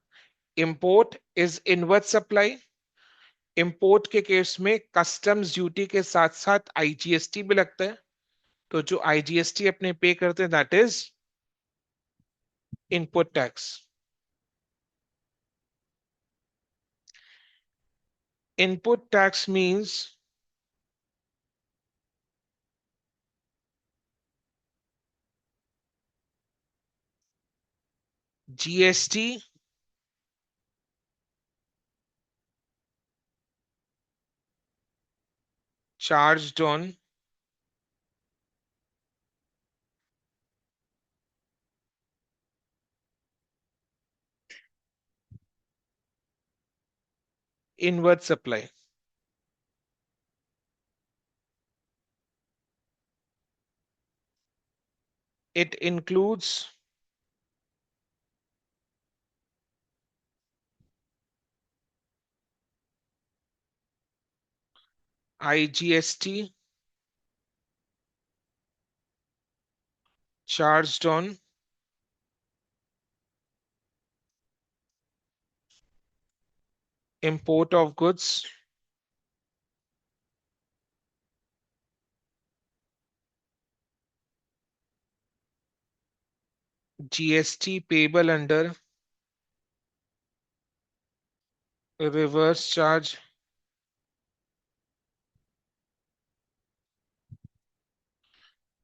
Import is inward supply. Import के केस में कस्टम्स ड्यूटी के साथ साथ आईजीएसटी भी लगता है। तो जो आईजीएसटी अपने पे करते हैं, that is input tax. Input tax means GST charged on inward supply. It includes IGST charged on import of goods, GST payable under reverse charge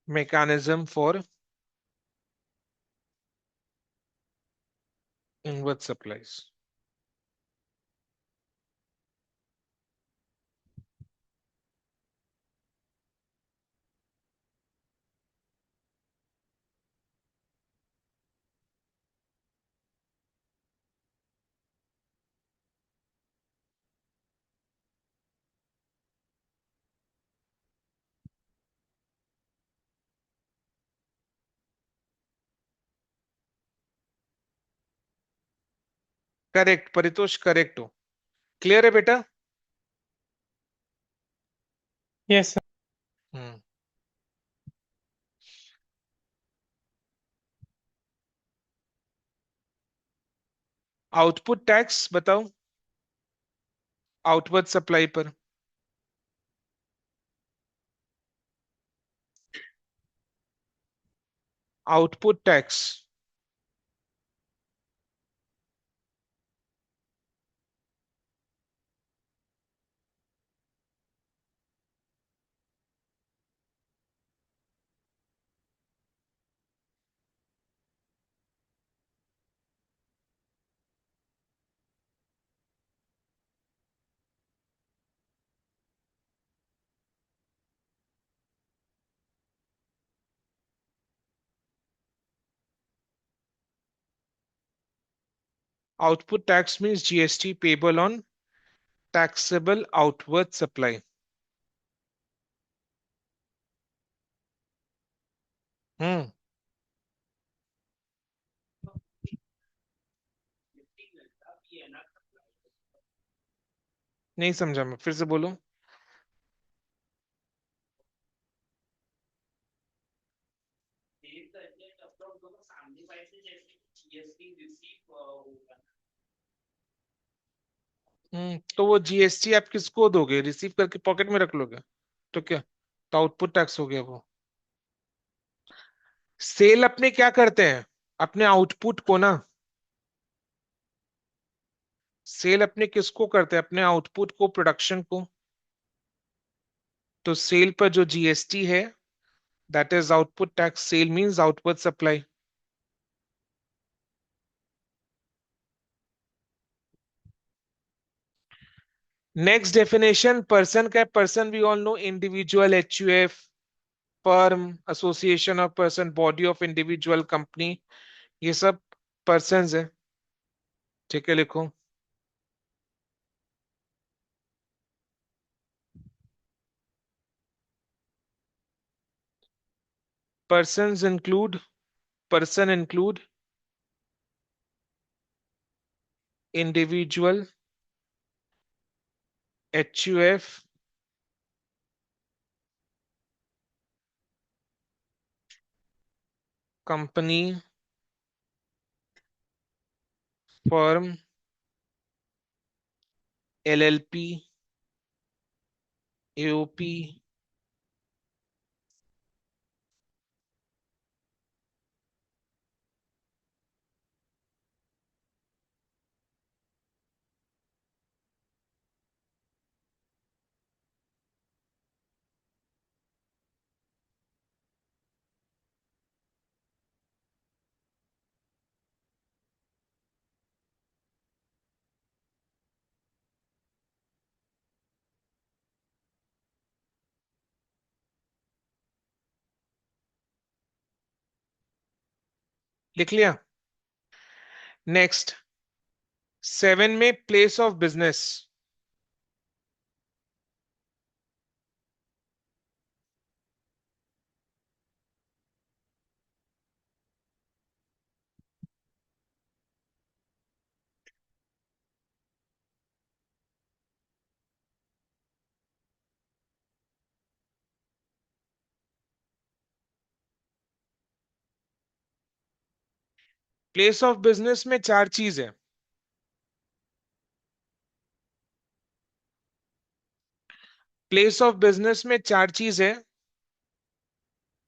mechanism for inward supplies. Correct Paritosh, correct हो। Clear है बेटा? Yes sir. Hmm. Output tax बताओ, outward supply पर। Output tax Output tax means GST payable on taxable outward supply. Hmm. नहीं समझा, मैं फिर से बोलूं। तो वो जीएसटी आप किसको दोगे, रिसीव करके पॉकेट में रख लोगे? तो क्या, तो आउटपुट टैक्स हो गया वो। सेल अपने क्या करते हैं, अपने आउटपुट को ना, सेल अपने किसको करते हैं, अपने आउटपुट को, प्रोडक्शन को। तो सेल पर जो जीएसटी है, that is output tax. Sale means outward supply. Next definition, person का, person we all know, individual, HUF, firm, association of person, body of individual, company, ये सब पर्सन्स है। ठीक है, लिखो। persons include person include individual, HUF, company, firm, LLP, AOP, लिख लिया। Next, 7 में place of business. Place of business में चार चीज है। प्लेस ऑफ बिजनेस में चार चीज है।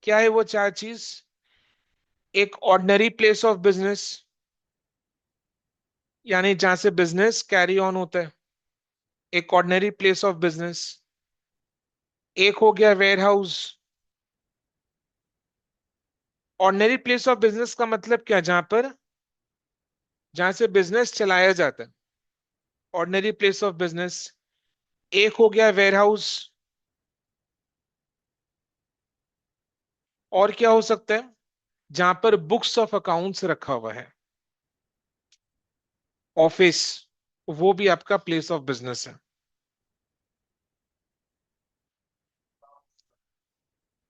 क्या है वो चार चीज? एक ऑर्डिनरी प्लेस ऑफ बिजनेस, यानी जहां से बिजनेस कैरी ऑन होता है, एक ऑर्डिनरी प्लेस ऑफ बिजनेस। एक हो गया warehouse. Ordinary place of business का मतलब क्या, जहां पर, जहां से बिजनेस चलाया जाता है, ऑर्डिनरी प्लेस ऑफ बिजनेस। एक हो गया वेयर हाउस। और क्या हो सकता है, जहां पर बुक्स ऑफ अकाउंट्स रखा हुआ है, ऑफिस, वो भी आपका प्लेस ऑफ बिजनेस है।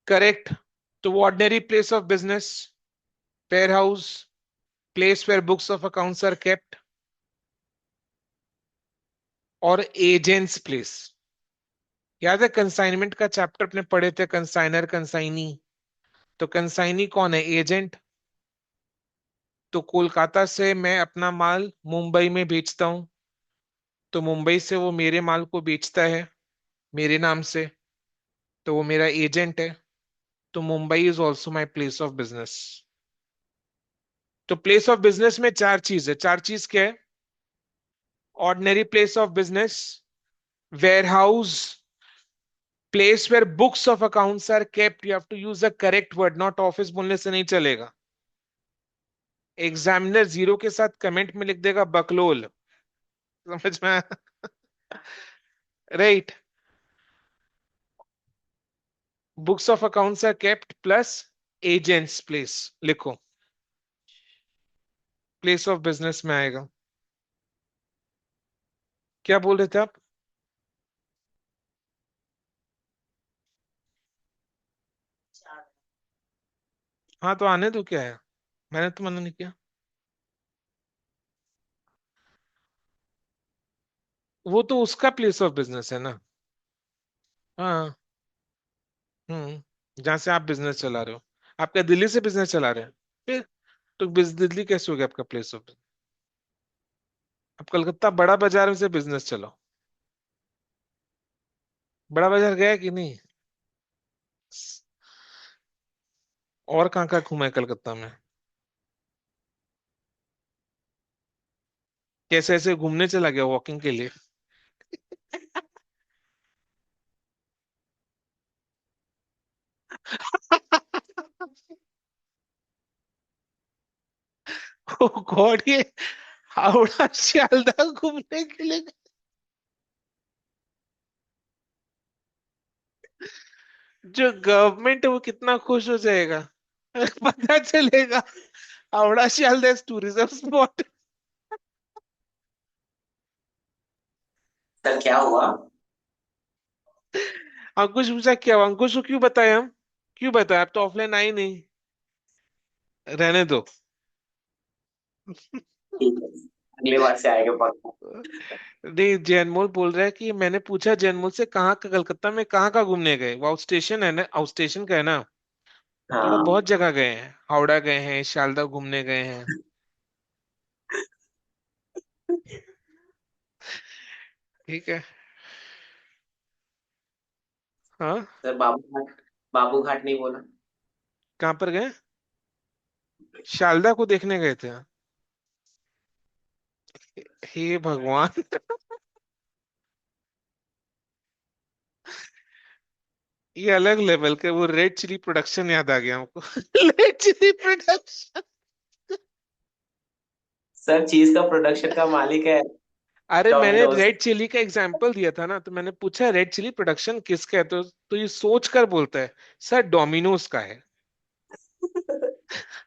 करेक्ट। तो वो ordinary place of business, warehouse, place where books of accounts are kept, और एजेंट्स प्लेस। याद है कंसाइनमेंट का चैप्टर अपने पढ़े थे, कंसाइनर, कंसाइनी। तो कंसाइनी कौन है, एजेंट। तो कोलकाता से मैं अपना माल मुंबई में बेचता हूं, तो मुंबई से वो मेरे माल को बेचता है मेरे नाम से, तो वो मेरा एजेंट है। तो Mumbai is also my place of business. तो प्लेस ऑफ बिजनेस में चार चीज है। चार चीज क्या है? Ordinary place of business, warehouse, place where books of accounts are kept. You have to use the correct word, not office बोलने से नहीं चलेगा। एग्जामिनर जीरो के साथ कमेंट में लिख देगा बकलोल। समझ में? Right. Books of accounts are kept plus agents place, लिखो, प्लेस ऑफ बिजनेस में आएगा। क्या बोल रहे थे आप? हाँ तो आने दो, क्या है, मैंने तो मना नहीं किया। वो तो उसका प्लेस ऑफ बिजनेस है ना। हाँ। जहाँ से आप बिजनेस चला रहे हो। आप क्या दिल्ली से बिजनेस चला रहे हैं फिर? तो दिल्ली कैसे हो गया आपका प्लेस ऑफ? आप कलकत्ता बड़ा बाजार में से बिजनेस चलाओ। बड़ा बाजार गया कि नहीं? और कहाँ कहाँ घूमा है कलकत्ता में? कैसे ऐसे घूमने चला गया वॉकिंग के लिए? ओ गॉड, ये हावड़ा शियालदह घूमने के लिए? जो गवर्नमेंट है वो कितना खुश हो जाएगा पता चलेगा Howrah Sealdah tourism spot. Sir क्या हुआ? अंकुश पूछा क्या हुआ? अंकुश को क्यों बताए हम? क्यों बताए? आप तो ऑफलाइन आए नहीं। रहने दो। ठीक है, अगली बार से आएंगे पक्का। नहीं, जैनमोल बोल रहा है कि मैंने पूछा जैनमोल से कहाँ का, कलकत्ता में कहाँ का घूमने गए? वो आउट स्टेशन है ना, आउट स्टेशन का है ना। तो वो हाँ बहुत जगह गए हैं, हावड़ा गए हैं, शालदा घूमने गए हैं। ठीक है। हाँ। सर, बाबू घाट, बाबू घाट नहीं बोला। कहाँ पर गए? शालदा को देखने गए थे। हे भगवान ये अलग लेवल के, वो रेड चिली प्रोडक्शन याद आ गया हमको रेड चिली प्रोडक्शन। सर, चीज का प्रोडक्शन का मालिक है अरे मैंने डोमिनोज। रेड चिली का एग्जाम्पल दिया था ना, तो मैंने पूछा रेड चिली प्रोडक्शन किसका है, तो ये सोच कर बोलता है सर डोमिनोज का है।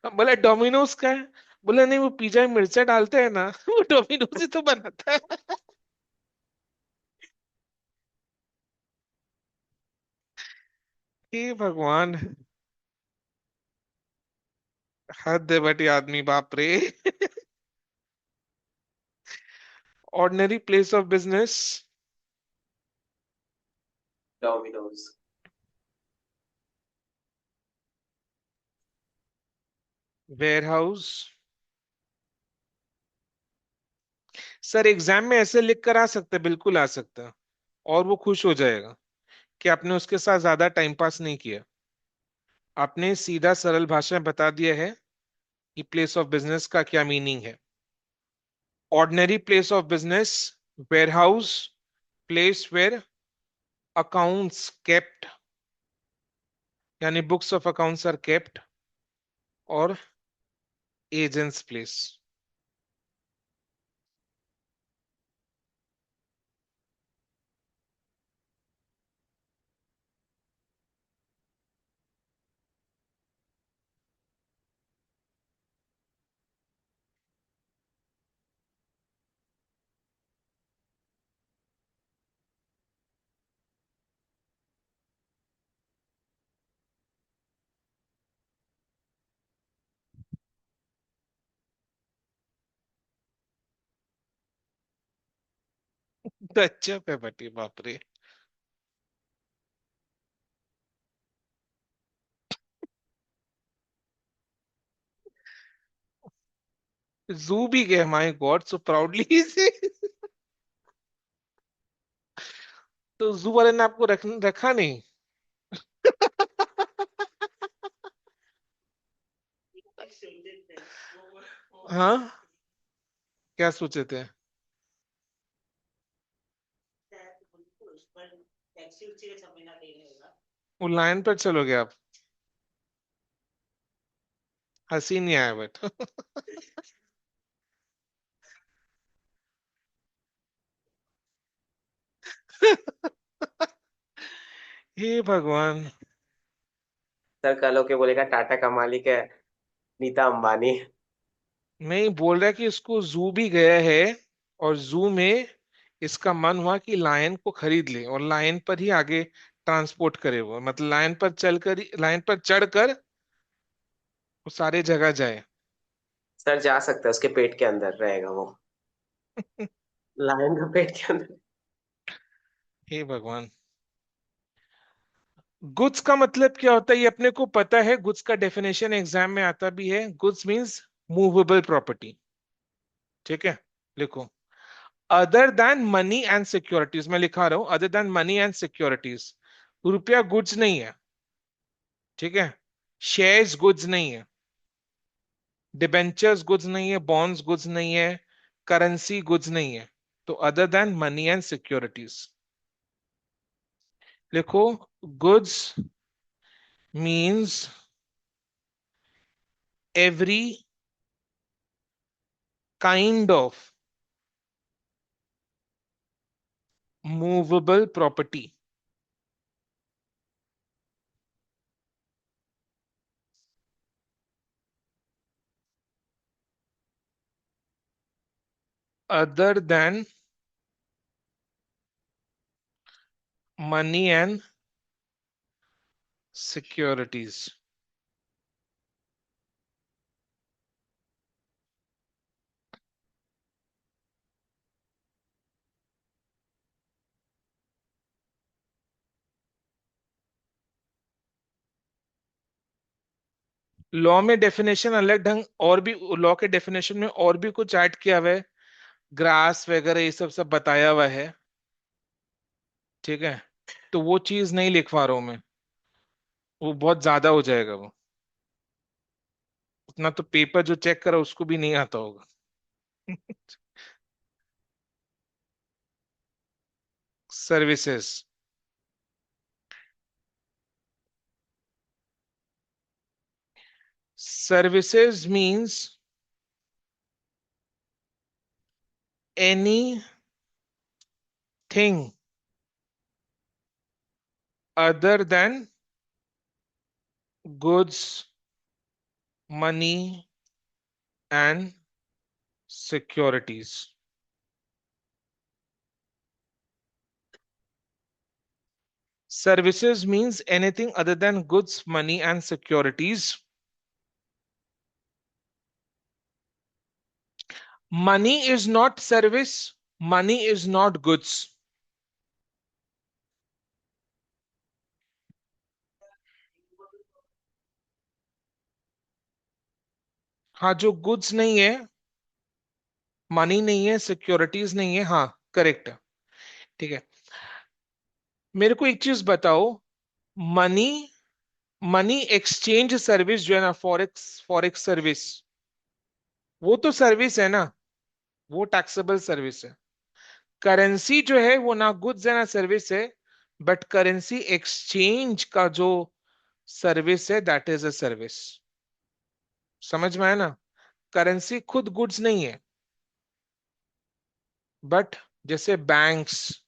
अब बोला डोमिनोज का है। बोला नहीं, वो पिज्जा में मिर्चा डालते हैं ना वो डोमिनोज ही तो बनाता है हे भगवान। हद है बटी आदमी, बाप रे ordinary place of business. Domino's. Warehouse. Sir exam में ऐसे लिख कर आ सकते हैं, बिल्कुल आ सकता है। और वो खुश हो जाएगा कि आपने उसके साथ ज्यादा टाइम पास नहीं किया। आपने सीधा सरल भाषा में बता दिया है कि प्लेस ऑफ बिजनेस का क्या मीनिंग है। Ordinary place of business, warehouse, place where accounts kept, यानी books of accounts are kept, और एजेंट्स प्लेस। अच्छा पे बटी, बाप रे। जू भी गए, माय गॉड, सो प्राउडली से तो जू वाले ने आपको रखा नहीं हाँ, क्या सोचे थे? वो लाइन पर चलोगे आप? हंसी नहीं आया बट हे भगवान। सर कल होके बोलेगा टाटा का मालिक है नीता अंबानी। नहीं, बोल रहा है कि इसको जू भी गया है, और जू में इसका मन हुआ कि लायन को खरीद ले और लायन पर ही आगे ट्रांसपोर्ट करे, वो मतलब लायन पर चलकर लायन पर चढ़कर वो सारे जगह जाए। सर जा सकता है, उसके पेट के अंदर रहेगा वो। लायन का पेट के अंदर। हे भगवान। गुड्स का मतलब क्या होता है ये अपने को पता है, गुड्स का डेफिनेशन एग्जाम में आता भी है। Goods means movable property. ठीक है, लिखो। Other than money and securities, मैं लिखा रहा हूं other than money and securities. रुपया गुड्स नहीं है, ठीक है। शेयर्स गुड्स नहीं है, डिबेंचर्स गुड्स नहीं है, बॉन्ड्स गुड्स नहीं है, करेंसी गुड्स नहीं है। तो other than money and securities लिखो। Goods means every kind of movable property. Other than money and securities. Law में डेफिनेशन अलग ढंग, और भी लॉ के डेफिनेशन में और भी कुछ ऐड किया हुआ है, ग्रास वगैरह ये सब सब बताया हुआ है। ठीक है, तो वो चीज नहीं लिखवा रहा हूं मैं, वो बहुत ज्यादा हो जाएगा वो। उतना तो पेपर जो चेक करा उसको भी नहीं आता होगा। Services. Services means any thing other than goods, money and securities. Services means anything other than goods, money, and securities. Money is not service, money is not goods. हाँ, जो गुड्स नहीं है, मनी नहीं है, सिक्योरिटीज नहीं है, हाँ correct है। ठीक है, मेरे को एक चीज बताओ। मनी, मनी एक्सचेंज सर्विस जो है ना, फॉरेक्स फॉरेक्स सर्विस, वो तो सर्विस है ना, वो टैक्सेबल सर्विस है। करेंसी जो है वो ना गुड्स है ना सर्विस है, बट करेंसी एक्सचेंज का जो सर्विस है दैट इज अ सर्विस। समझ में आया ना? करेंसी खुद गुड्स नहीं है, बट जैसे बैंक्स,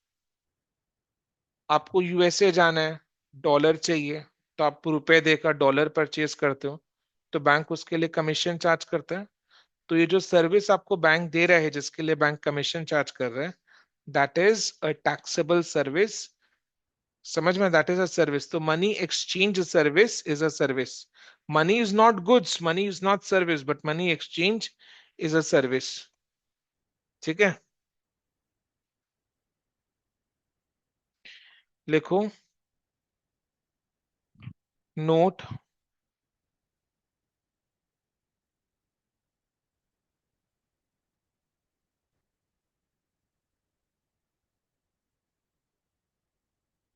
आपको यूएसए जाना है, डॉलर चाहिए, तो आप रुपए देकर डॉलर परचेज करते हो, तो बैंक उसके लिए कमीशन चार्ज करता है। तो ये जो सर्विस आपको बैंक दे रहा है जिसके लिए बैंक कमीशन चार्ज कर रहा है, that is a taxable service. समझ में? That is a service. तो money exchange service is a service. Money is not goods, money is not service, but money exchange is a service. ठीक है, लिखो। Note,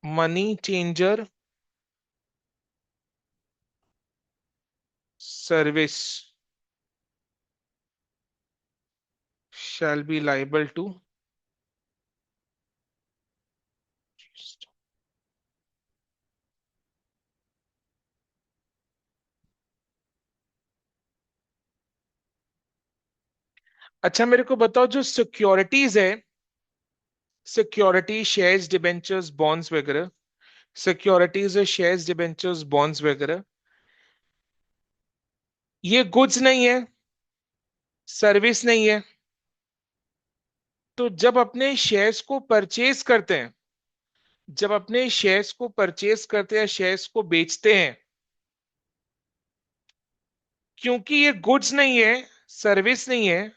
money changer service shall be liable to। अच्छा मेरे को बताओ, जो securities है, सिक्योरिटी शेयर्स डिबेंचर्स बॉन्ड्स वगैरह, सिक्योरिटीज है शेयर्स डिबेंचर्स बॉन्ड्स वगैरह, ये गुड्स नहीं है, सर्विस नहीं है, तो जब अपने शेयर्स को परचेज करते हैं, जब अपने शेयर्स को परचेज करते हैं, शेयर्स को बेचते हैं, क्योंकि ये गुड्स नहीं है, सर्विस नहीं है,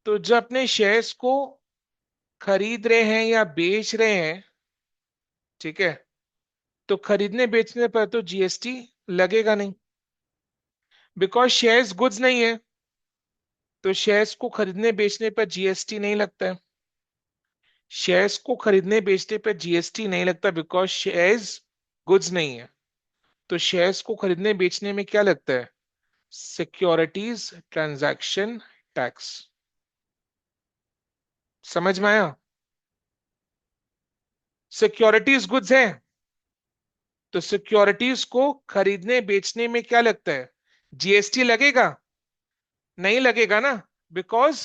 तो जब अपने शेयर्स को खरीद रहे हैं या बेच रहे हैं, ठीक है, तो खरीदने बेचने पर तो जीएसटी लगेगा नहीं, बिकॉज शेयर्स गुड्स नहीं है, तो शेयर्स को खरीदने बेचने पर जीएसटी नहीं लगता है। शेयर्स को खरीदने बेचने पर जीएसटी नहीं लगता बिकॉज शेयर्स गुड्स नहीं है। तो शेयर्स को खरीदने बेचने में क्या लगता है? Securities transaction tax. समझ में आया? सिक्योरिटीज गुड्स है, तो सिक्योरिटीज को खरीदने बेचने में क्या लगता है? जीएसटी लगेगा? नहीं लगेगा ना, बिकॉज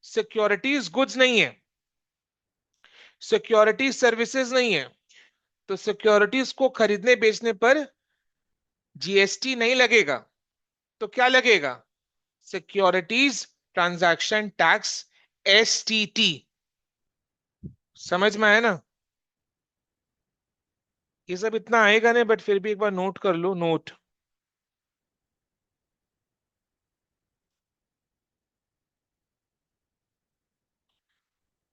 सिक्योरिटीज गुड्स नहीं है, सिक्योरिटी सर्विसेज नहीं है, तो सिक्योरिटीज को खरीदने बेचने पर जीएसटी नहीं लगेगा। तो क्या लगेगा? Securities transaction tax, STT. समझ में आया ना? ये सब इतना आएगा नहीं, बट फिर भी एक बार नोट कर लो, note.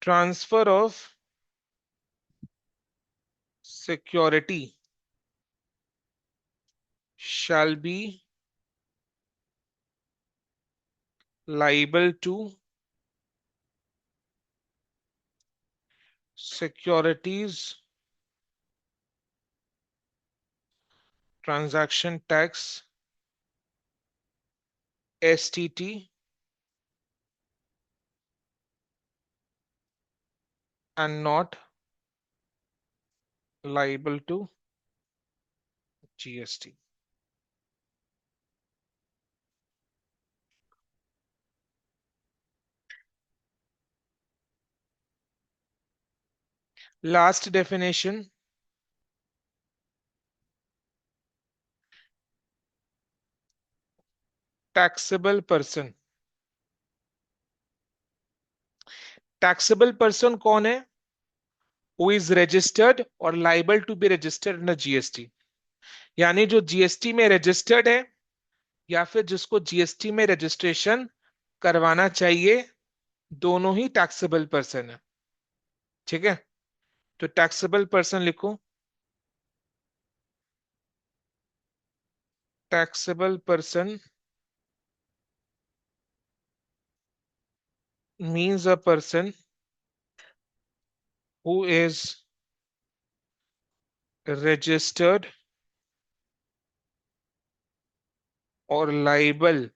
Transfer of security shall be liable to securities transaction tax, STT, and not liable to GST. Last definition, taxable person. Taxable person कौन है? Who is registered or liable to be registered under GST. यानी जो GST में registered है या फिर जिसको GST में रजिस्ट्रेशन करवाना चाहिए, दोनों ही टैक्सेबल पर्सन है। ठीक है, तो टैक्सेबल पर्सन लिखो। Taxable person means a person who is registered और लाइबल,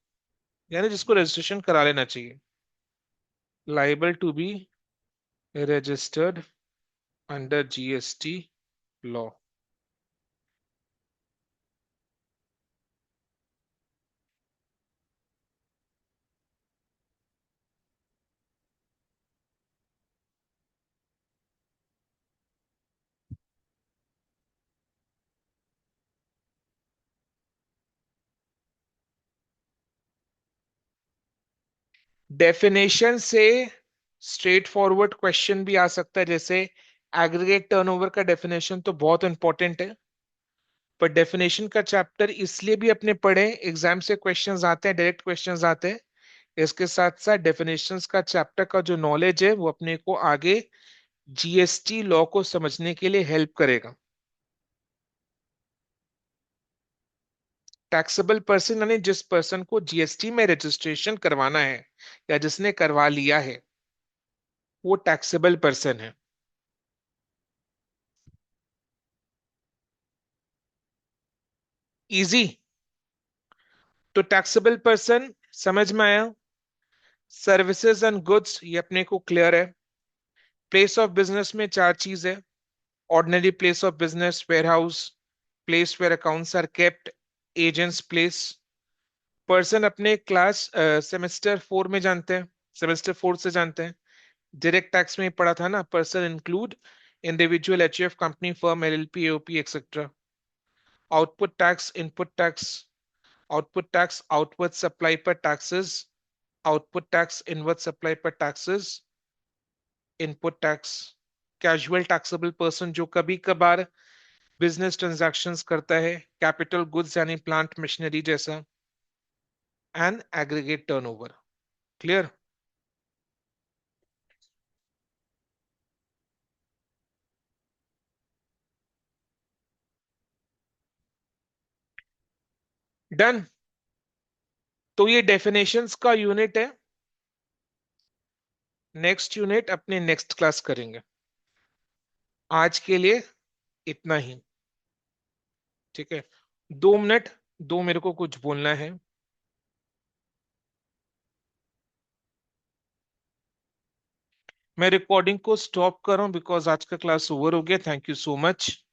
यानी जिसको रजिस्ट्रेशन करा लेना चाहिए, liable to be registered under GST law. Definition से स्ट्रेट फॉरवर्ड क्वेश्चन भी आ सकता है, जैसे एग्रीगेट टर्नओवर का डेफिनेशन तो बहुत इंपॉर्टेंट है, पर डेफिनेशन का चैप्टर इसलिए भी अपने पढ़े, एग्जाम से क्वेश्चंस आते हैं, डायरेक्ट क्वेश्चंस आते हैं। इसके साथ साथ डेफिनेशंस का चैप्टर का जो नॉलेज है वो अपने को आगे जीएसटी लॉ को समझने के लिए हेल्प करेगा। टैक्सेबल पर्सन यानी जिस पर्सन को जीएसटी में रजिस्ट्रेशन करवाना है या जिसने करवा लिया है, वो टैक्सेबल पर्सन है। इजी। तो टैक्सेबल पर्सन समझ में आया। सर्विसेज एंड गुड्स ये अपने को क्लियर है। प्लेस ऑफ बिजनेस में चार चीज है: ordinary place of business, warehouse, place where accounts are kept, agents place. Person अपने क्लास सेमेस्टर 4 में जानते हैं, सेमेस्टर 4 से जानते हैं, डायरेक्ट टैक्स में ही पढ़ा था ना, person include individual, HUF, company, firm, LLP, AOP etcetera. Output tax, input tax. Output tax outward supply पर taxes, output tax inward supply पर taxes. Input tax, casual taxable person जो कभी कभार बिजनेस ट्रांजैक्शंस करता है, कैपिटल गुड्स यानी plant machinery जैसा, and aggregate turnover. Clear? Done. तो ये डेफिनेशंस का यूनिट है। नेक्स्ट यूनिट अपने नेक्स्ट क्लास करेंगे। आज के लिए इतना ही। ठीक है, 2 मिनट दो, मेरे को कुछ बोलना है। मैं रिकॉर्डिंग को स्टॉप कर रहा हूं बिकॉज आज का क्लास ओवर हो गया। Thank you so much.